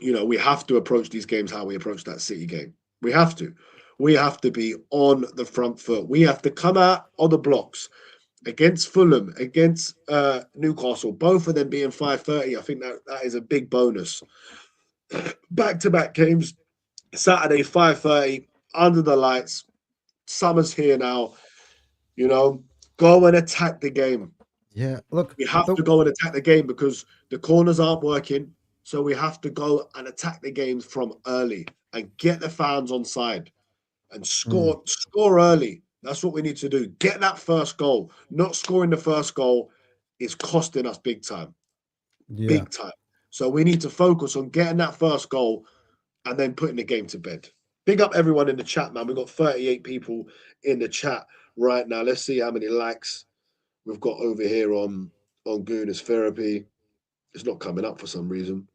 we have to approach these games how we approached that City game. We have to. We have to be on the front foot. We have to come out on the blocks against Fulham, against Newcastle, both of them being 5:30. I think that is a big bonus. Back-to-back games, Saturday 5:30, under the lights. Summer's here now. Go and attack the game. Yeah, look, we have to go and attack the game because the corners aren't working. So we have to go and attack the games from early and get the fans on side and score early. That's what we need to do. Get that first goal. Not scoring the first goal is costing us big time. Yeah. Big time. So we need to focus on getting that first goal and then putting the game to bed. Big up everyone in the chat, man. We've got 38 people in the chat right now. Let's see how many likes we've got over here on Gooners Therapy. It's not coming up for some reason.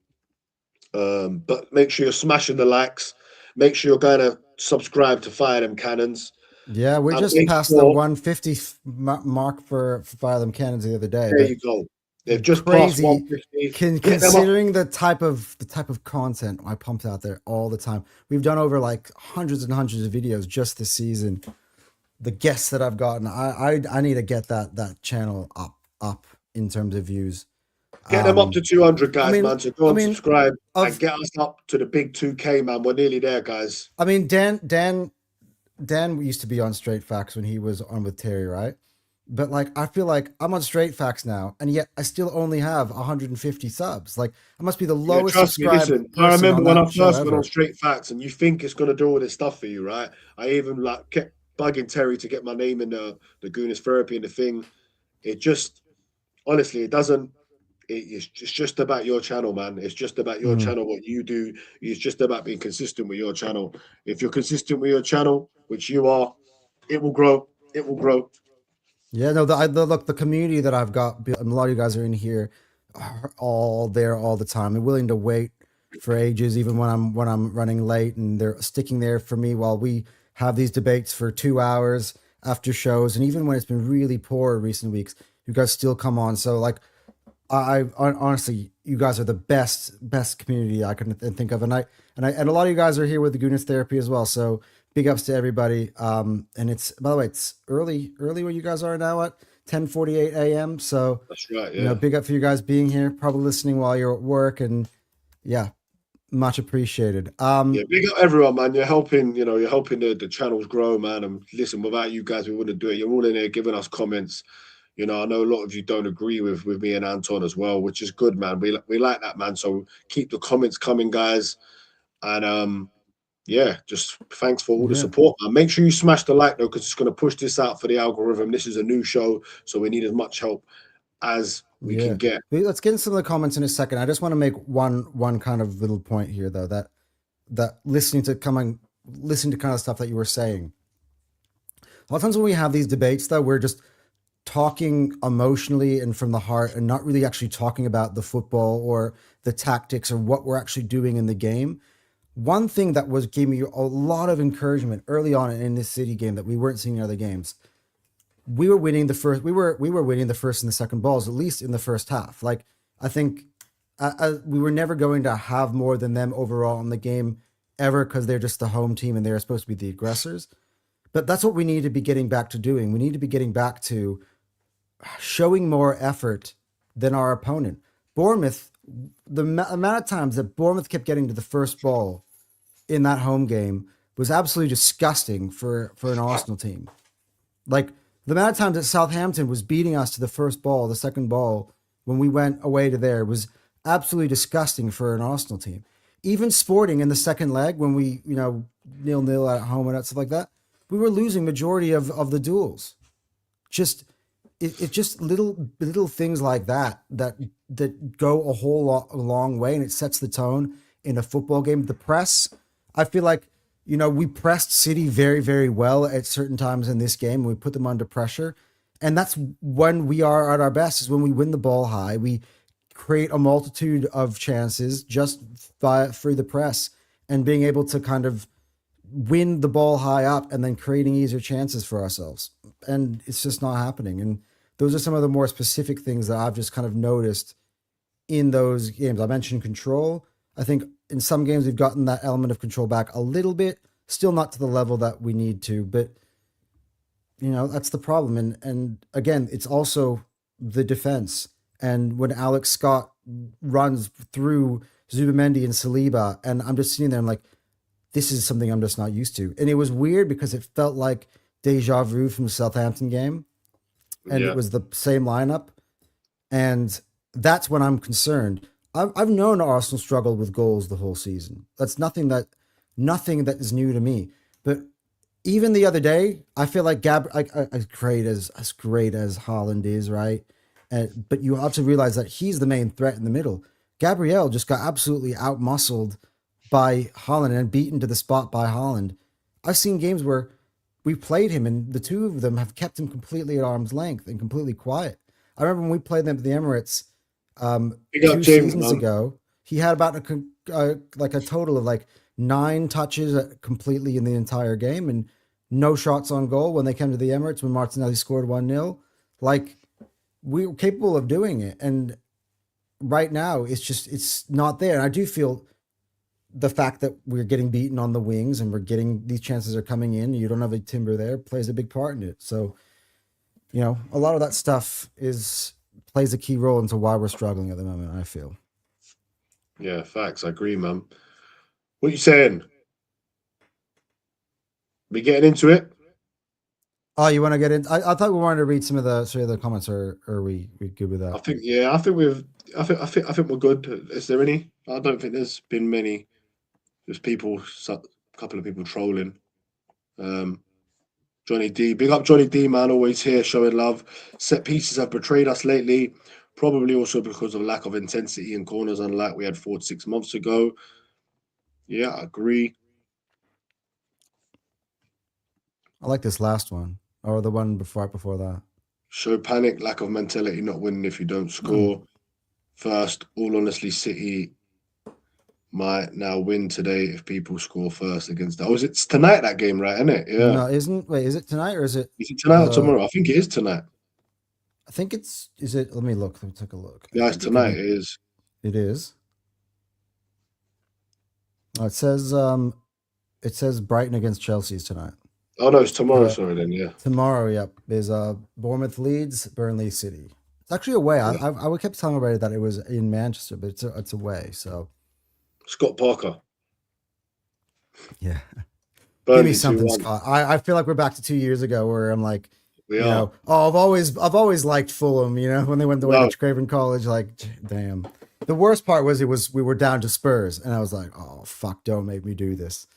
But make sure you're smashing the likes. Make sure you're going to subscribe to Fire Them Cannons. Yeah, we And just make passed sure, the 150 mark for Fire Them Cannons the other day. there you go. They've just passed Crazy, 150. considering the type of content I pumped out there all the time. We've done over like hundreds and hundreds of videos just this season. The guests that I've gotten, I need to get that channel up in terms of views. Get them up to 200, guys, man. So go and subscribe and get us up to the big 2K, man. We're nearly there, guys. I mean, Dan used to be on Straight Facts when he was on with Terry, right? But like, I feel like I'm on Straight Facts now, and yet I still only have 150 subs. Like, I must be the lowest subscribed. Listen, I remember when I first went on Straight Facts, and you think it's gonna do all this stuff for you, right? I even like kept bugging Terry to get my name in the Gooners Therapy and the thing. It just, honestly, it doesn't. It's just about your channel, man. It's just about your channel, what you do. It's just about being consistent with your channel. If you're consistent with your channel, which you are, it will grow. It will grow. Yeah, no, look, the community that I've got, and a lot of you guys are in here, are all there all the time. They're willing to wait for ages, even when I'm running late, and they're sticking there for me while we have these debates for 2 hours after shows. And even when it's been really poor in recent weeks, you guys still come on. So like, I honestly, you guys are the best community I can think of, and a lot of you guys are here with the Gooners Therapy as well. So big ups to everybody. And it's, by the way, it's early where you guys are now at 10:48 a.m. So that's right. Yeah. You know, big up for you guys being here, probably listening while you're at work, and yeah, much appreciated. Yeah, big up everyone, man. You're helping. You're helping the channels grow, man. And listen, without you guys, we wouldn't do it. You're all in there giving us comments. I know a lot of you don't agree with me and Anton as well, which is good, man. We like that, man. So keep the comments coming, guys. And yeah, just thanks for all the support, man. Make sure you smash the like though, because it's going to push this out for the algorithm. This is a new show, so we need as much help as we can get. Let's get into some of the comments in a second. I just want to make one kind of little point here, though, that listening to kind of stuff that you were saying. A lot of times when we have these debates, though, we're just talking emotionally and from the heart, and not really actually talking about the football or the tactics or what we're actually doing in the game. One thing that gave me a lot of encouragement early on in this City game that we weren't seeing in other games. We were winning the first. We were winning the first and the second balls, at least in the first half. Like, I think we were never going to have more than them overall in the game ever, because they're just the home team and they're supposed to be the aggressors. But that's what we need to be getting back to doing. We need to be getting back to showing more effort than our opponent. Bournemouth, the amount of times that Bournemouth kept getting to the first ball in that home game was absolutely disgusting for an Arsenal team. Like, the amount of times that Southampton was beating us to the first ball, the second ball, when we went away to there, was absolutely disgusting for an Arsenal team. Even Sporting in the second leg, when we, 0-0 at home and stuff like that, we were losing majority of the duels. It's just little things like that go a long way, and it sets the tone in a football game. The press, I feel like, we pressed City very, very well at certain times in this game. We put them under pressure, and that's when we are at our best, is when we win the ball high. We create a multitude of chances just through the press and being able to kind of win the ball high up and then creating easier chances for ourselves. And it's just not happening. And those are some of the more specific things that I've just kind of noticed in those games. I mentioned control. I think in some games we've gotten that element of control back a little bit, still not to the level that we need to, but that's the problem. And again, it's also the defense. And when Alex Scott runs through Zubamendi and Saliba, and I'm just sitting there, I'm like, this is something I'm just not used to. And it was weird because it felt like deja vu from the Southampton game. And it was the same lineup. And that's when I'm concerned. I've known Arsenal struggled with goals the whole season. That's nothing that is new to me. But even the other day, I feel like as great as Haaland is, right? But you have to realize that he's the main threat in the middle. Gabriel just got absolutely outmuscled by Haaland and beaten to the spot by Haaland. I've seen games where we played him, and the two of them have kept him completely at arm's length and completely quiet. I remember when we played them at the Emirates two seasons ago. He had about like a total of like 9 touches completely in the entire game, and no shots on goal when they came to the Emirates when Martinelli scored 1-0. Like, we were capable of doing it, and right now it's not there. And I do feel the fact that we're getting beaten on the wings and we're getting these chances are coming in, you don't have a Timber there, plays a big part in it. So, you know, a lot of that stuff plays a key role into why we're struggling at the moment, I feel. Yeah, facts. I agree, man. What you saying? We getting into it? Oh, you want to get in? I thought we wanted to read some of the comments, or are we good with that? I think we're good. Is there any? I don't think there's been many. There's a couple of people trolling. Johnny D, big up Johnny D, man, always here showing love. Set pieces have betrayed us lately, probably also because of lack of intensity in corners, unlike we had 4 to 6 months ago. Yeah, I agree. I like this last one, or the one before that. Show panic, lack of mentality, not winning if you don't score. First, all honestly, City might now win today if people score first against that. Oh, it's tonight, that game, right? Isn't it? Yeah. No, is it tonight or is it? Is it tonight or tomorrow? I think it is tonight. I think is it? Let me look. Let me take a look. Yeah, it's tonight. It is. It is. Oh, it says Brighton against Chelsea tonight. Oh no, it's tomorrow. Sorry, then yeah. Tomorrow, yep. There's Bournemouth Leeds, Burnley City. It's actually away. Yeah. I kept telling everybody that it was in Manchester, but it's away. So Scott Parker. Yeah. Burnley Give me something, Scott. I feel like we're back to 2 years ago where I'm like, I've always liked Fulham, you know, when they went to Craven College, like, damn. The worst part was we were down to Spurs, and I was like, oh fuck, don't make me do this.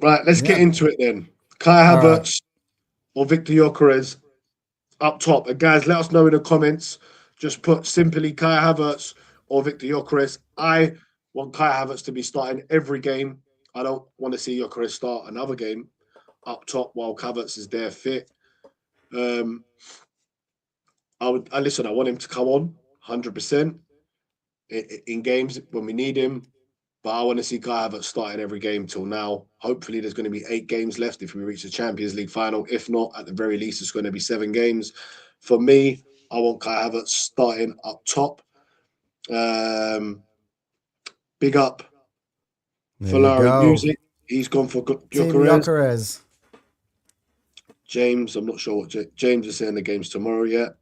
Right, let's get into it then. Kai Havertz or Victor Gyökeres up top. And guys, let us know in the comments. Just put simply Kai Havertz or Victor Gyökeres. I want Kai Havertz to be starting every game. I don't want to see Gyökeres start another game up top while Havertz is there fit. I want him to come on 100% in games when we need him. But I want to see Kai Havertz starting every game till now. Hopefully, there's going to be 8 games left if we reach the Champions League final. If not, at the very least, it's going to be 7 games. For me, I want Kai Havertz starting up top. Big up Ferrari Music. He's gone for Gyökeres. James, I'm not sure what James is saying the game's tomorrow yet.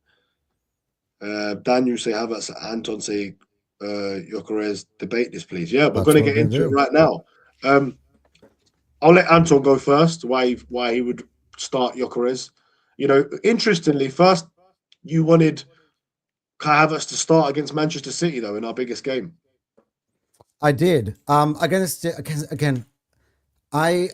Daniel say Havertz. Anton say Gyökeres. Debate this, please. Yeah, we're going to get into it right now. I'll let Anton go first. Why he would start Gyökeres? You know, interestingly, first you wanted Kai Havertz to start against Manchester City though in our biggest game. I did. Again, I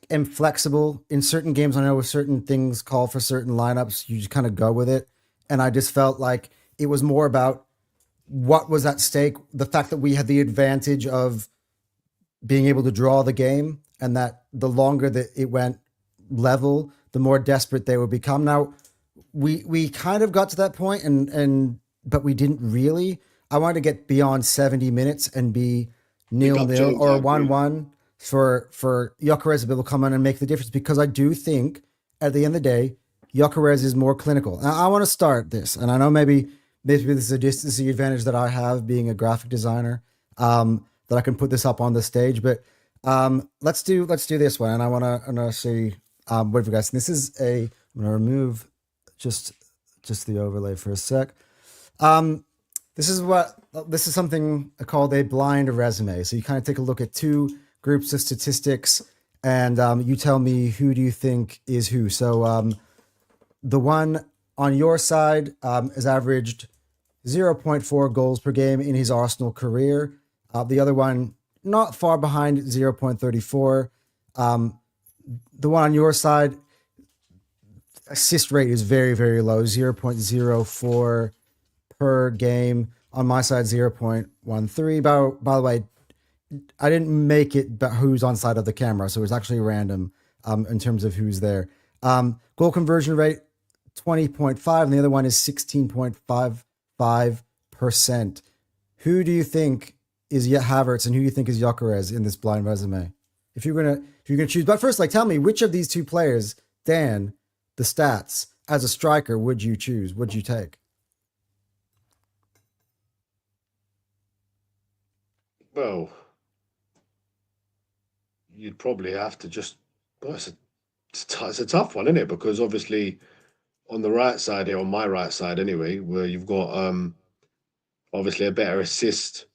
am flexible in certain games. I know certain things call for certain lineups. You just kind of go with it, and I just felt like it was more about what was at stake, the fact that we had the advantage of being able to draw the game, and that the longer that it went level, the more desperate they would become. Now, we kind of got to that point, but we didn't really. I wanted to get beyond 70 minutes and be 0-0 or 1-1 for Gyökeres to be able to come in and make the difference, because I do think at the end of the day, Gyökeres is more clinical. Now, I want to start this, and I know maybe this is the advantage that I have being a graphic designer, that I can put this up on the stage. But let's do this one, and I want to see what you guys. This is I'm going to remove just the overlay for a sec. This is something called a blind resume. So you kind of take a look at 2 groups of statistics, and you tell me who do you think is who. So the one on your side has averaged 0.4 goals per game in his Arsenal career. The other one, not far behind, 0.34. The one on your side, assist rate is very, very low, 0.04 per game. On my side, 0.13. By the way, make it but who's on side of the camera, so it's actually random in terms of who's there. Goal conversion rate 20.5, and the other one is 16.55%. Who do you think is Havertz, and who do you think is Gyökeres in this blind resume? If you're gonna choose, but first, like, tell me which of these two players, Dan, the stats as a striker, would you choose? Would you take? Well, you'd probably have to just. Well, it's a tough one, isn't it? Because obviously, on the right side here, on my right side anyway, where you've got obviously a better assist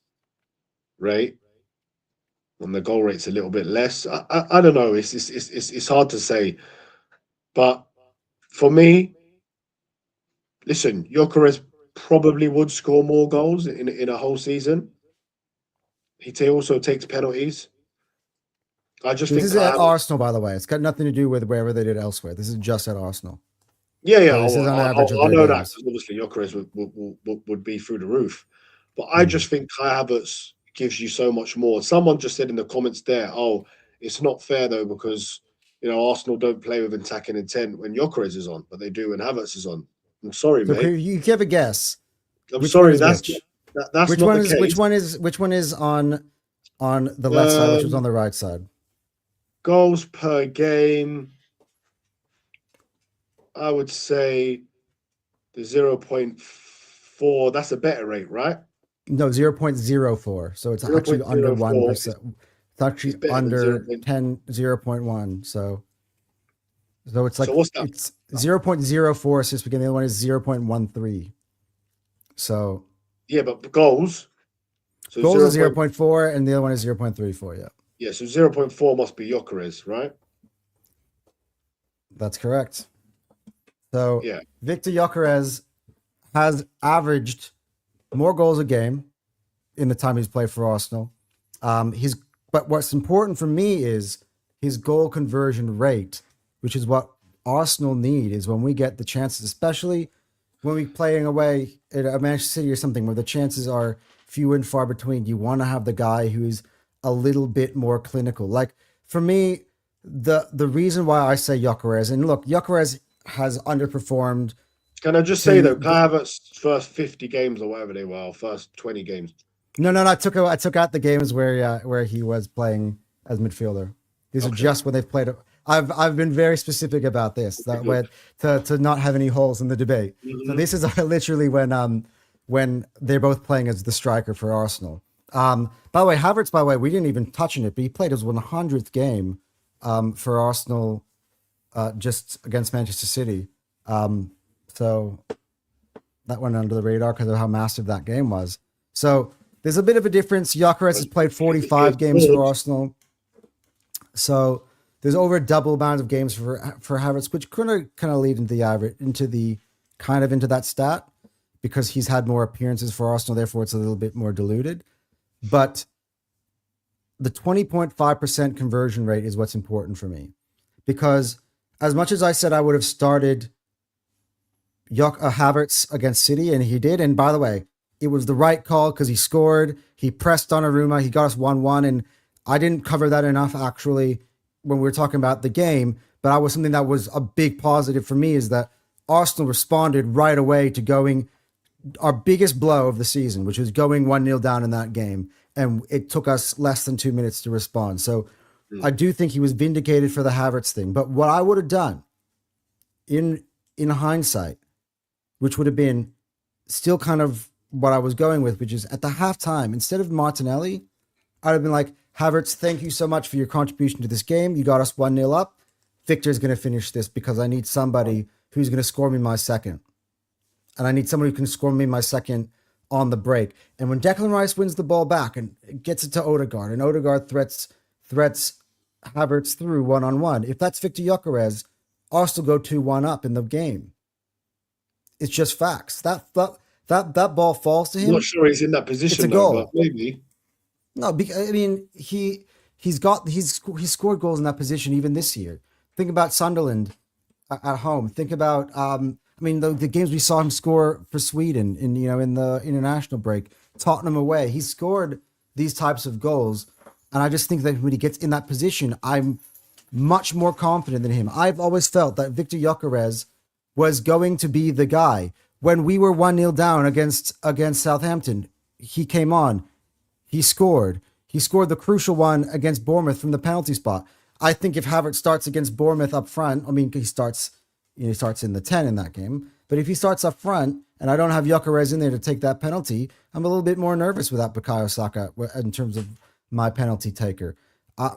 rate, and the goal rate's a little bit less. I don't know. It's hard to say, but for me, listen, Gyökeres probably would score more goals in a whole season. He also takes penalties. I just think this is at Arsenal, by the way. It's got nothing to do with wherever they did elsewhere. This is just at Arsenal. Yeah. So this is on average of I know that games. obviously Gyökeres would be through the roof, but I just think Kai Havertz gives you so much more. Someone just said in the comments there, "Oh, it's not fair though because Arsenal don't play with attacking intent when Gyökeres is on, but they do when Havertz is on." I'm sorry, So mate. you have a guess. I'm sorry. That's which? That's which not one the is case. which one is on the left side, which was on the right side? Goals per game, I would say the 0.4. That's a better rate, right? No, 0.04. So it's actually under 1%. It's actually under 0.1. So it's like what's that? It's 0.04 assists per game. The other one is 0.13. So yeah, but goals. So goals is 0.4, and the other one is 0.34. Yeah. Yeah, so 0.4 must be Gyökeres, right? That's correct. So yeah. Victor Gyökeres has averaged more goals a game in the time he's played for Arsenal. But what's important for me is his goal conversion rate, which is what Arsenal need, is when we get the chances, especially when we're playing away at Manchester City or something where the chances are few and far between. You want to have the guy who's a little bit more clinical. Like, for me, the reason why I say Gyökeres, and look, Gyökeres has underperformed. Can I just say though, Kai Havertz's first 50 games or whatever they were, first 20 games. No, I took out the games where he was playing as midfielder. These are just when they've played. I've been very specific about this, that way to not have any holes in the debate. Mm-hmm. So this is literally when they're both playing as the striker for Arsenal. By the way, Havertz, we didn't even touch on it, but he played his 100th game for Arsenal just against Manchester City. So that went under the radar because of how massive that game was. So there's a bit of a difference. Gyökeres has played 45 games for Arsenal. So there's over a double amount of games for Havertz, which kind of lead into the average, into that stat, because he's had more appearances for Arsenal. Therefore, it's a little bit more diluted. But the 20.5% conversion rate is what's important for me, because as much as I said I would have started Havertz against City, and he did. And by the way, it was the right call because he scored. He pressed Donnarumma. He got us 1-1, and I didn't cover that enough actually when we were talking about the game. But something that was a big positive for me is that Arsenal responded right away to going our biggest blow of the season, which was going 1-0 down in that game. And it took us less than 2 minutes to respond. So I do think he was vindicated for the Havertz thing. But what I would have done in hindsight, which would have been still kind of what I was going with, which is at the halftime, instead of Martinelli, I'd have been like, Havertz, thank you so much for your contribution to this game. You got us 1-0 up. Victor's going to finish this because I need somebody who's going to score me my second. And I need someone who can score me my second on the break. And when Declan Rice wins the ball back and gets it to Odegaard, and Odegaard threats Havertz through one-on-one, if that's Victor Gyökeres, Arsenal go 2-1 up in the game. It's just facts. That ball falls to him. I'm not sure he's in that position. It's a goal. But maybe. No, I mean he's scored goals in that position even this year. Think about Sunderland at home. Think about the games we saw him score for Sweden in the international break. Tottenham away. He scored these types of goals And I just think that when he gets in that position, I'm much more confident than him. I've always felt that Victor Gyökeres was going to be the guy. When we were 1-0 down against Southampton, he came on. He scored. He scored the crucial one against Bournemouth from the penalty spot. I think if Havertz starts against Bournemouth up front, I mean, he starts in the 10 in that game. But if he starts up front and I don't have Gyökeres in there to take that penalty, I'm a little bit more nervous without Bukayo Saka in terms of my penalty taker.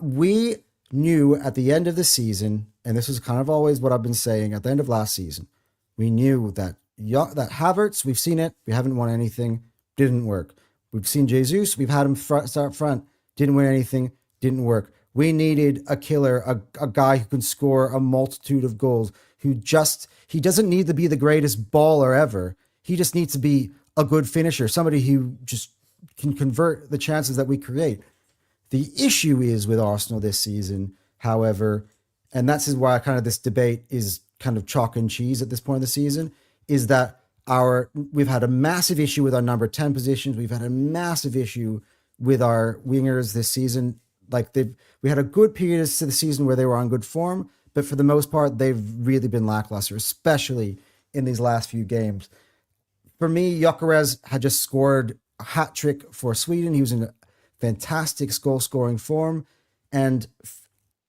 We knew at the end of the season, and this was kind of always what I've been saying at the end of last season, we knew that Havertz, we've seen it, we haven't won anything, didn't work. We've seen Jesus, we've had him start up front, didn't win anything, didn't work. We needed a killer, a guy who can score a multitude of goals, he doesn't need to be the greatest baller ever. He just needs to be a good finisher, somebody who just can convert the chances that we create. The issue is with Arsenal this season, however, and that's why kind of this debate is kind of chalk and cheese at this point of the season, is that we've had a massive issue with our number 10 positions. We've had a massive issue with our wingers this season. We had a good period to the season where they were on good form, but for the most part, they've really been lackluster, especially in these last few games. For me, Gyökeres had just scored a hat trick for Sweden. He was in a fantastic goal-scoring form, and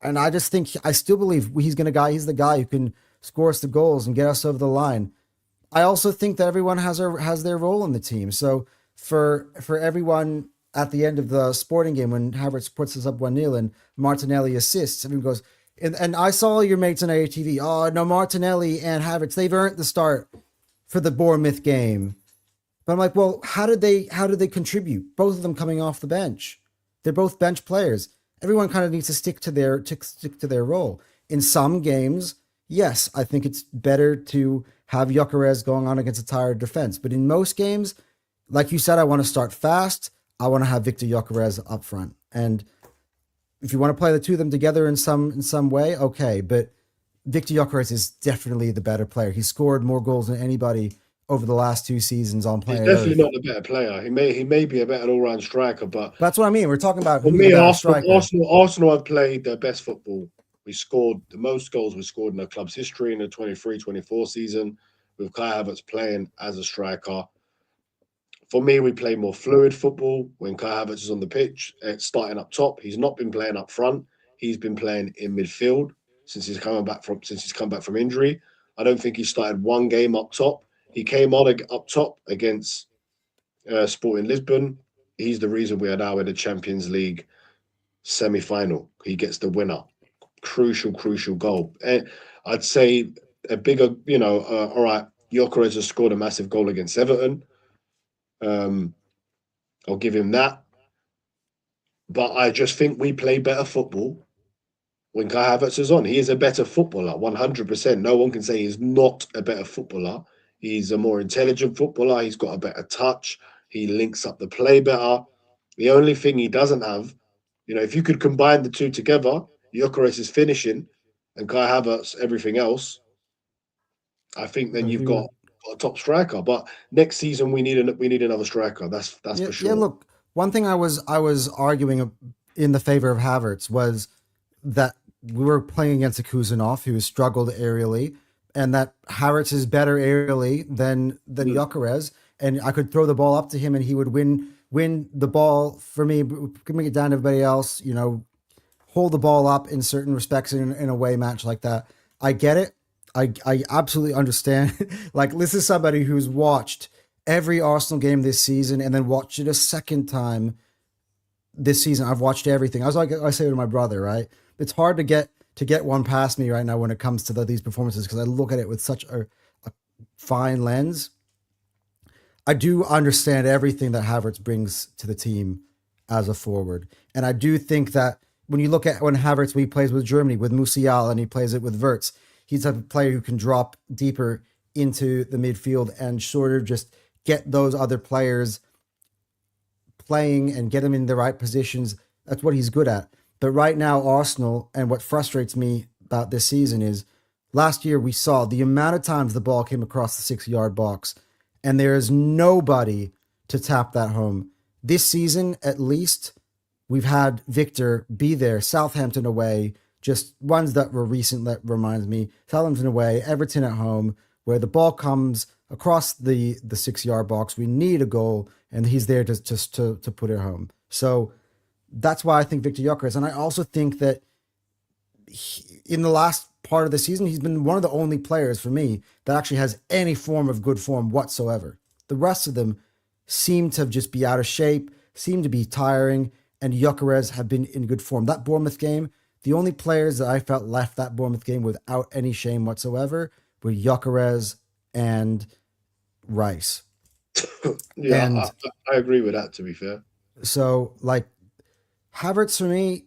I just think I still believe he's the guy who can score us the goals and get us over the line. I also think that everyone has their role in the team. So for everyone at the end of the Sporting game when Havertz puts us up 1-0 and Martinelli assists, everyone goes, and I saw your mates on ATV. Oh no, Martinelli and Havertz, they've earned the start for the Bournemouth game. But I'm like, well, how did they contribute? Both of them coming off the bench. They're both bench players. Everyone kind of needs to stick to their role. In some games, yes, I think it's better to have Gyökeres going on against a tired defense. But in most games, like you said, I want to start fast. I want to have Victor Gyökeres up front. And if you want to play the two of them together in some way, okay. But Victor Gyökeres is definitely the better player. He scored more goals than anybody over the last 2 seasons on player. He's definitely not the better player. He may be a better all-round striker, but that's what I mean. We're talking about for me, Arsenal have played their best football. We scored the most goals we scored in the club's history in the 23-24 season with Kai Havertz playing as a striker. For me, we play more fluid football when Kai Havertz is on the pitch, starting up top. He's not been playing up front. He's been playing in midfield since he's come back from injury. I don't think he started one game up top. He came on up top against Sporting Lisbon. He's the reason we are now in the Champions League semi-final. He gets the winner. Crucial goal. And I'd say a bigger, all right, Gyökeres has scored a massive goal against Everton. I'll give him that. But I just think we play better football when Kai Havertz is on. He is a better footballer, 100%. No one can say he's not a better footballer. He's a more intelligent footballer. He's got a better touch. He links up the play better. The only thing he doesn't have, if you could combine the two together, Gyökeres is finishing and Kai Havertz everything else, I think then you've got a top striker. But next season we need another striker. That's for sure. Yeah, look, one thing I was arguing in the favor of Havertz was that we were playing against a Kuzanov who has struggled aerially, and that Havertz is better aerially than Gyökeres, and I could throw the ball up to him and he would win the ball for me, bring it down to everybody else, hold the ball up in certain respects in a away match like that. I get it. I absolutely understand. Like, this is somebody who's watched every Arsenal game this season and then watched it a second time this season. I've watched everything. I say to my brother, right? It's hard to get one past me right now when it comes to these performances because I look at it with such a fine lens. I do understand everything that Havertz brings to the team as a forward. And I do think that when you look at when Havertz, he plays with Germany, with Musiala, and he plays it with Wirtz, he's a player who can drop deeper into the midfield and sort of just get those other players playing and get them in the right positions. That's what he's good at. But right now, Arsenal, and what frustrates me about this season is last year we saw the amount of times the ball came across the 6-yard box, and there is nobody to tap that home. This season, at least, we've had Victor be there, Southampton away, just ones that were recent that reminds me, Southampton away, Everton at home, where the ball comes across the 6-yard box. We need a goal, and he's there to put it home. So that's why I think Victor Gyökeres. And I also think that in the last part of the season, he's been one of the only players for me that actually has any form of good form whatsoever. The rest of them seem to just be out of shape, seem to be tiring, and Gyökeres have been in good form. That Bournemouth game, the only players that I felt left that Bournemouth game without any shame whatsoever were Gyökeres and Rice. Yeah, and I agree with that, to be fair. So, like, Havertz for me,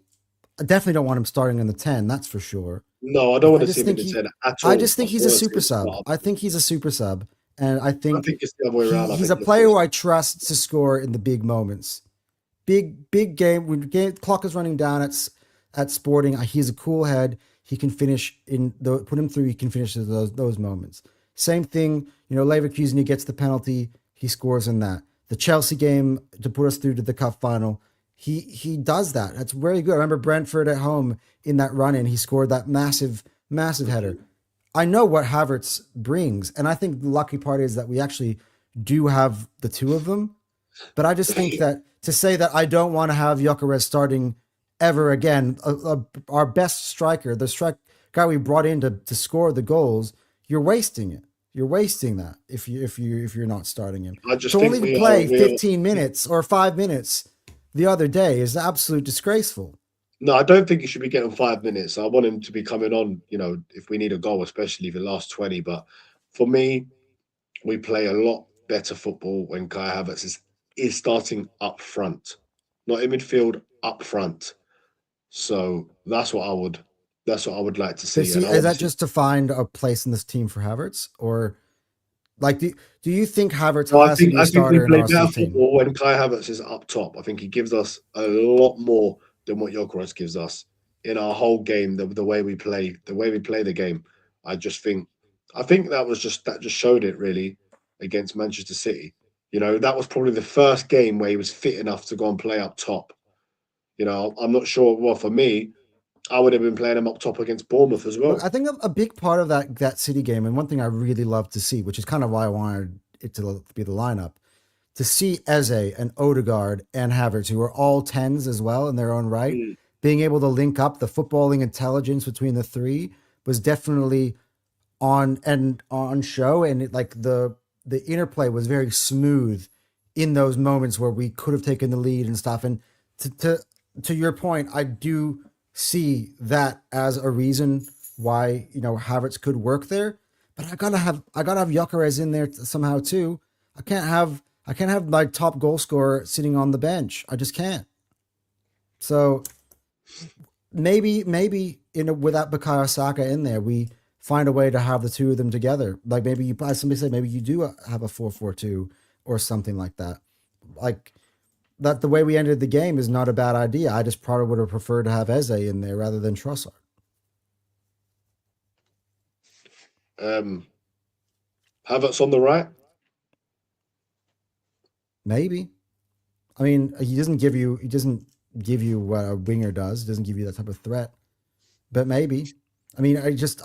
I definitely don't want him starting in the 10, that's for sure. No, I don't want to see him in the 10 at all. I just think he's a super sub. I think he's a super sub. And I think it's the other way around. He's a player who I trust to score in the big moments. Big game. When clock is running down at Sporting, he's a cool head. He can finish put him through. He can finish those moments. Same thing, Leverkusen, he gets the penalty. He scores in that. The Chelsea game to put us through to the cup final. He does that. That's very good. I remember Brentford at home in that run-in. He scored that massive header. I know what Havertz brings, and I think the lucky part is that we actually do have the two of them. But I just think that to say that I don't want to have Gyökeres starting ever again, our best striker, the guy we brought in to score the goals, you're wasting it. You're wasting that if you're not starting him. To only play 15 minutes or 5 minutes the other day is absolute disgraceful. No, I don't think he should be getting 5 minutes. I want him to be coming on, if we need a goal, especially the last 20. But for me, we play a lot better football when Kai Havertz is starting up front, not in midfield, up front. So that's what I would like to see. Is that just to find a place in this team for Havertz, or like do you think Havertz has to be a starter in our team? Football when Kai Havertz is up top. I think he gives us a lot more than what Gyökeres gives us in our whole game. The way we play the game. I think that just showed it really against Manchester City. That was probably the first game where he was fit enough to go and play up top. I'm not sure. Well, for me, I would have been playing him up top against Bournemouth as well. I think a big part of that City game, and one thing I really love to see, which is kind of why I wanted it to be the lineup, to see Eze and Odegaard and Havertz, who are all 10s as well in their own right, being able to link up the footballing intelligence between the three was definitely on show, and the interplay was very smooth in those moments where we could have taken the lead and stuff. And to your point, I do see that as a reason why Havertz could work there, but I gotta have Gyökeres in there somehow too. I can't have my top goal scorer sitting on the bench. I just can't. So maybe without Bukayo Saka in there, we find a way to have the two of them together. Like maybe as somebody said, maybe you do have a 4-4-2 or something like that. Like that, the way we ended the game is not a bad idea. I just probably would have preferred to have Eze in there rather than Trossard. Havertz on the right? Maybe. I mean, he doesn't give you what a winger does. He doesn't give you that type of threat. But maybe. I mean, I just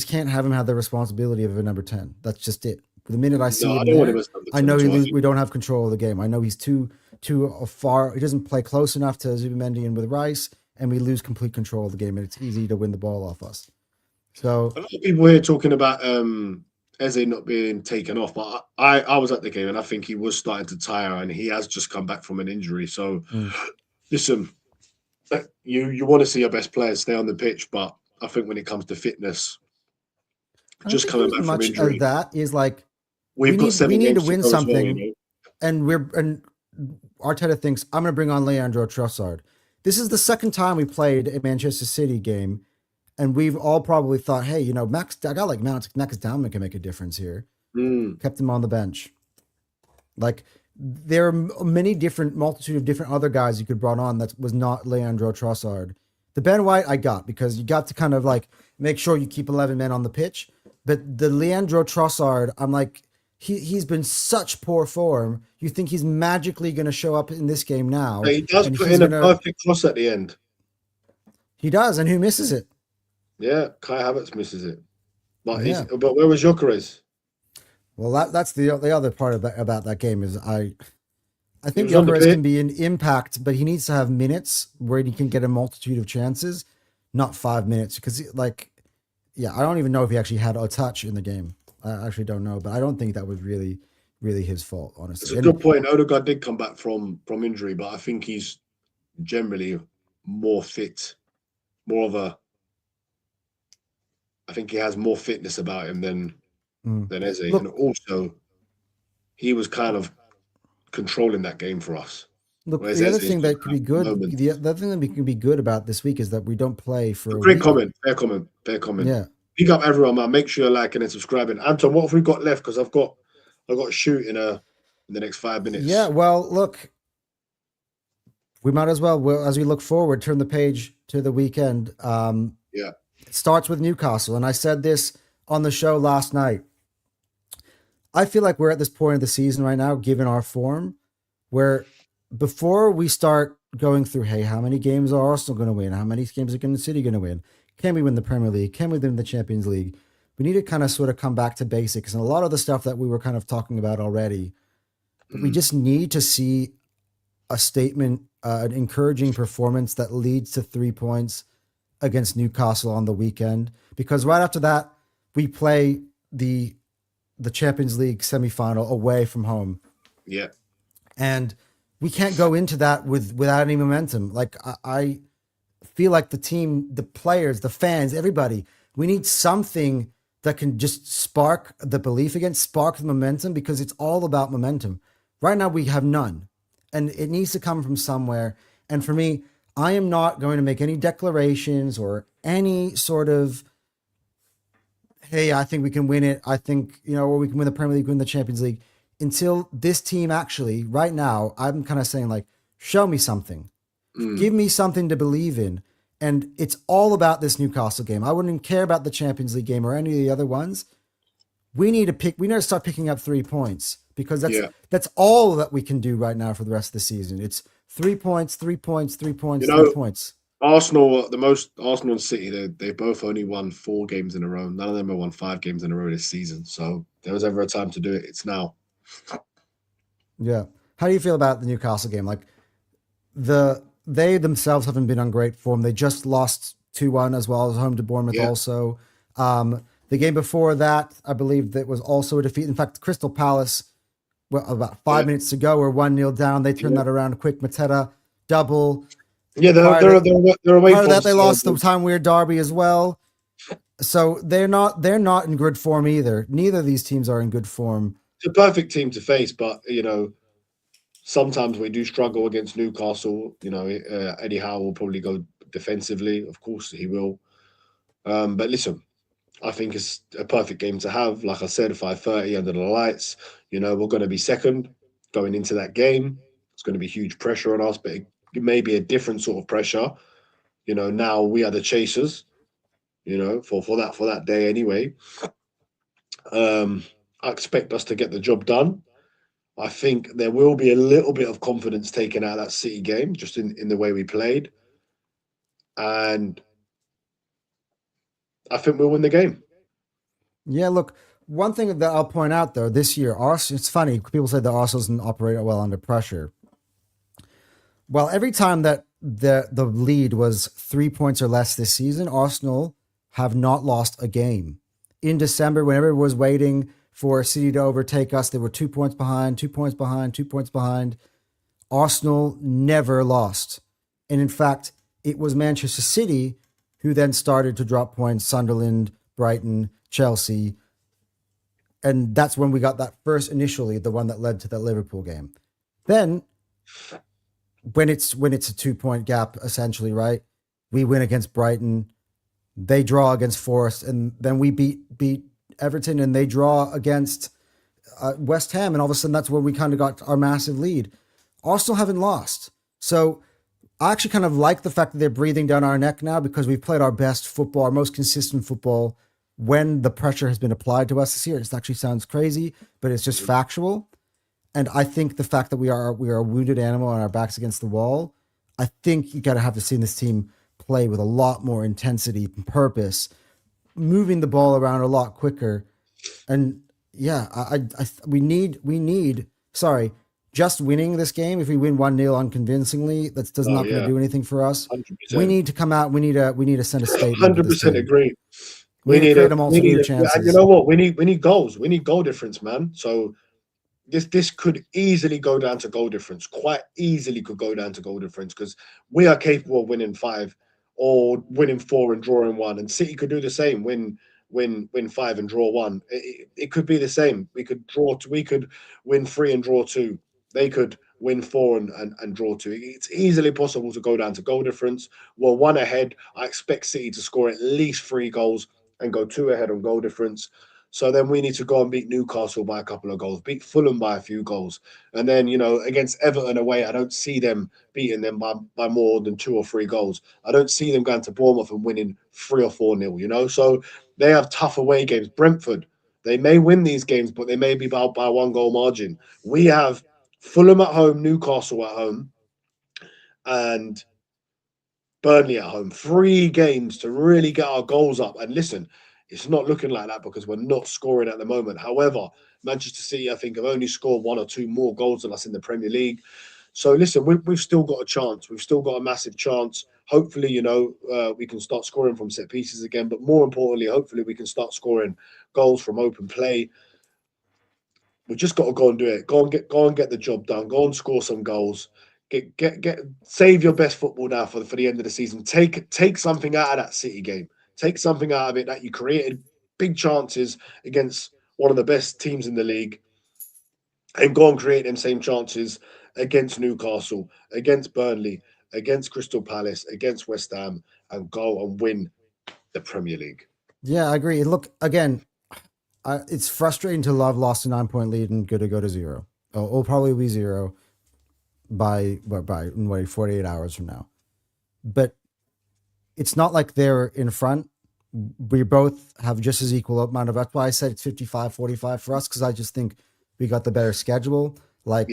can't have him have the responsibility of a number 10. That's just it. The minute I see him there, I know we don't have control of the game. I know he's too far. He doesn't play close enough to Zubimendi and with Rice, and we lose complete control of the game, and it's easy to win the ball off us. So a lot of people here talking about Eze not being taken off, but I was at the game, and I think he was starting to tire, and he has just come back from an injury. So listen, you want to see your best players stay on the pitch, but I think when it comes to fitness, just coming back from injury, that is like we need to win something, and Arteta thinks I'm going to bring on Leandro Trossard. This is the second time we played a Manchester City game, and we've all probably thought, hey, Max, a guy like Max Dalman can make a difference here. Kept him on the bench. Like there are multitude of different other guys you could brought on that was not Leandro Trossard. The Ben White I got because you got to kind of like make sure you keep 11 men on the pitch. But the Leandro Trossard, I'm like, he's been such poor form. You think he's magically going to show up in this game now? He does and put in a perfect cross at the end. He does, and who misses it? Yeah, Kai Havertz misses it. But but where was Gyökeres? Well, that's the other part about that game is I think Gyökeres can be an impact, but he needs to have minutes where he can get a multitude of chances, not 5 minutes. Because I don't even know if he actually had a touch in the game. I actually don't know, but I don't think that was really his fault, honestly. It's a good point. Odegaard did come back from injury, but I think he's generally more fit, I think he has more fitness about him than Eze. And also, he was kind of controlling that game for us. Look, the other thing that could be good, the other thing that we can be good about this week is that we don't play for a great week. Fair comment. Yeah. Pick up everyone, man. Make sure you're liking and subscribing. Anton, what have we got left? Because I've got to shoot in the next 5 minutes. Yeah, well, look, we might as well, as we look forward, turn the page to the weekend. It starts with Newcastle, and I said this on the show last night. I feel like we're at this point of the season right now, given our form, where before we start going through, hey, how many games are Arsenal going to win? How many games are City going to win? Can we win the Premier League? Can we win the Champions League? We need to kind of sort of come back to basics. And a lot of the stuff that we were kind of talking about already, but we just need to see a statement, an encouraging performance that leads to 3 points against Newcastle on the weekend. Because right after that, we play the Champions League semifinal away from home. Yeah. And we can't go into that without any momentum. Like I feel like the team, the players, the fans, everybody, we need something that can just spark the belief again, spark the momentum, because it's all about momentum. Right now we have none, and it needs to come from somewhere. And for me, I am not going to make any declarations or any sort of, hey, I think we can win it. I think, or we can win the Premier League, win the Champions League, until this team actually, right now, I'm kind of saying like, show me something. Give me something to believe in. And it's all about this Newcastle game. I wouldn't care about the Champions League game or any of the other ones. We need to start picking up 3 points, because that's all that we can do right now for the rest of the season. It's 3 points, 3 points, 3 points, 3 points. Arsenal and City, they both only won 4 games in a row. None of them have won 5 games in a row this season. So there was ever a time to do it, it's now. Yeah. How do you feel about the Newcastle game? Like they themselves haven't been on great form. They just lost 2-1 as well as home to Bournemouth also. The game before that, I believe that was also a defeat. In fact, Crystal Palace, about 5 minutes to go, were 1-0 down. They turned that around quick. Mateta double. Yeah, they're away. Part of that, they lost the Time Weird Derby as well. So they're not in good form either. Neither of these teams are in good form. It's a perfect team to face, but sometimes we do struggle against Newcastle. Eddie Howe will probably go defensively. Of course, he will. But listen, I think it's a perfect game to have. Like I said, 5:30 under the lights. We're going to be second going into that game. It's going to be huge pressure on us, but it may be a different sort of pressure. Now we are the chasers. For that day anyway. I expect us to get the job done. I think there will be a little bit of confidence taken out of that City game, just in the way we played. And I think we'll win the game. Yeah, look, one thing that I'll point out, though, this year, it's funny, people say that Arsenal doesn't operate well under pressure. Well, every time that the lead was 3 points or less this season, Arsenal have not lost a game. In December, whenever it was waiting for City to overtake us, they were 2 points behind, 2 points behind, 2 points behind. Arsenal never lost. And in fact, it was Manchester City who then started to drop points, Sunderland, Brighton, Chelsea. And that's when we got that first, initially, the one that led to that Liverpool game. Then, when it's a 2-point gap, essentially, right? We win against Brighton, they draw against Forest, and then we beat Everton, and they draw against West Ham, and all of a sudden that's where we kind of got our massive lead. Arsenal haven't lost. So I actually kind of like the fact that they're breathing down our neck now, because we've played our best football, our most consistent football when the pressure has been applied to us this year. It actually sounds crazy, but it's just factual. And I think the fact that we are a wounded animal and our backs against the wall, I think you got to have to see this team play with a lot more intensity and purpose, moving the ball around a lot quicker. And yeah, we need. Sorry, just winning this game. If we win 1-0 unconvincingly, that's not going to do anything for us. 100%. We need to come out. We need to send a statement. 100% agree. We need to create a multitude of chances. And you know what? We need goals. We need goal difference, man. So this could easily go down to goal difference. Quite easily could go down to goal difference because we are capable of winning 5 or winning 4 and drawing 1. And City could do the same. Win 5 and draw 1. It could be the same. We could win 3 and draw 2. They could win 4 and draw 2. It's easily possible to go down to goal difference. We're 1 ahead. I expect City to score at least 3 goals and go 2 ahead on goal difference. So then we need to go and beat Newcastle by a couple of goals, beat Fulham by a few goals. And then, against Everton away, I don't see them beating them by more than 2 or 3 goals. I don't see them going to Bournemouth and winning 3 or 4-0, So they have tough away games. Brentford, they may win these games, but they may be by 1 goal margin. We have Fulham at home, Newcastle at home, and Burnley at home. 3 games to really get our goals up. And listen, it's not looking like that because we're not scoring at the moment. However, Manchester City, I think, have only scored 1 or 2 more goals than us in the Premier League. So listen, we've still got a chance. We've still got a massive chance. Hopefully, we can start scoring from set pieces again. But more importantly, hopefully we can start scoring goals from open play. We just got to go and do it. Go and get the job done. Go and score some goals. Save your best football now for the end of the season. Take something out of that City game. Take something out of it that you created big chances against one of the best teams in the league, and go and create them same chances against Newcastle, against Burnley, against Crystal Palace, against West Ham, and go and win the Premier League. Yeah, I agree. Look, again, it's frustrating to have lost a 9-point lead and go to 0. It'll probably be 0 by 48 hours from now. But it's not like they're in front. We both have just as equal amount of. That's why I said it's 55-45 for us, because I just think we got the better schedule. I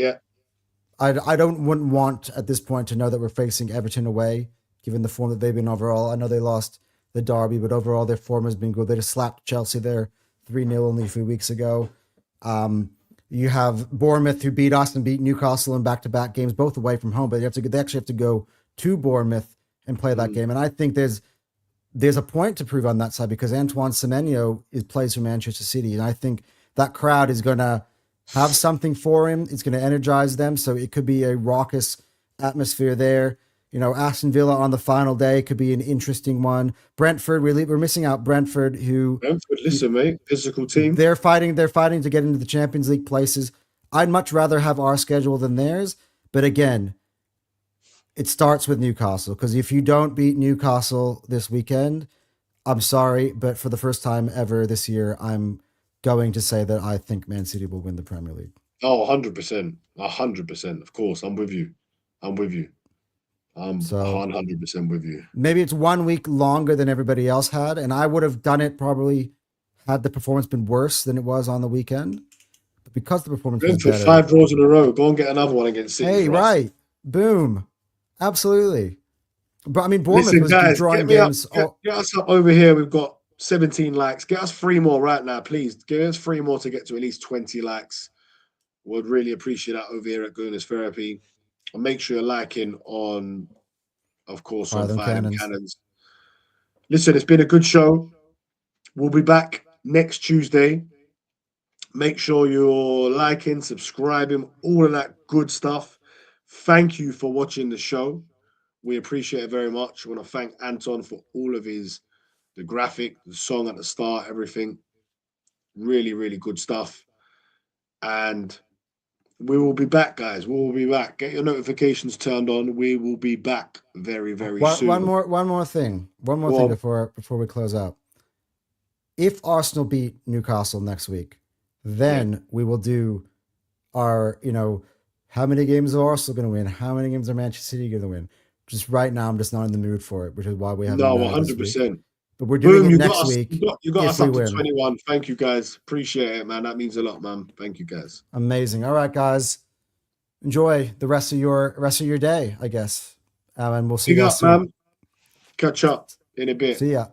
wouldn't want at this point to know that we're facing Everton away, given the form that they've been overall. I know they lost the derby, but overall their form has been good. They just slapped Chelsea there 3-0 only a few weeks ago. You have Bournemouth, who beat us and beat Newcastle in back-to-back games, both away from home, but they actually have to go to Bournemouth and play that game. And I think there's a point to prove on that side, because Antoine Semenyo plays for Manchester City, and I think that crowd is going to have something for him. It's going to energize them, so it could be a raucous atmosphere there. Aston Villa on the final day could be an interesting one. Brentford, we're missing out Brentford, listen, mate, physical team. They're fighting to get into the Champions League places. I'd much rather have our schedule than theirs, but again, it starts with Newcastle, because if you don't beat Newcastle this weekend, I'm sorry, but for the first time ever this year, I'm going to say that I think Man City will win the Premier League. Oh, 100%. 100%. Of course, I'm with you. I'm 100% with you. Maybe it's 1 week longer than everybody else had, and I would have done it probably had the performance been worse than it was on the weekend. But because the performance was better, 5 draws in a row, go and get another one against City. Hey, right. Boom. Absolutely. But I mean, Bournemouth was drawing games. Get us up over here. We've got 17 likes. Get us 3 more right now, please. Give us 3 more to get to at least 20 likes. Would really appreciate that over here at Gooners Therapy. And make sure you're liking on, of course, on Fire Them Cannons. Listen, it's been a good show. We'll be back next Tuesday. Make sure you're liking, subscribing, all of that good stuff. Thank you for watching the show. We appreciate it very much. I want to thank Anton for all of the graphic, the song at the start, everything. Really, really good stuff. And we will be back, guys. We will be back. Get your notifications turned on. We will be back very, very soon. One more thing before we close out. If Arsenal beat Newcastle next week, then we will do our, how many games are Arsenal going to win? How many games are Manchester City going to win? Just right now, I'm just not in the mood for it, which is why we haven't. No, 100%. But we're doing Boom, it next week. You got if us we up to win. 21. Thank you, guys. Appreciate it, man. That means a lot, man. Thank you, guys. Amazing. All right, guys. Enjoy the rest of your day, I guess. And we'll see you guys soon. Man. Catch up in a bit. See ya.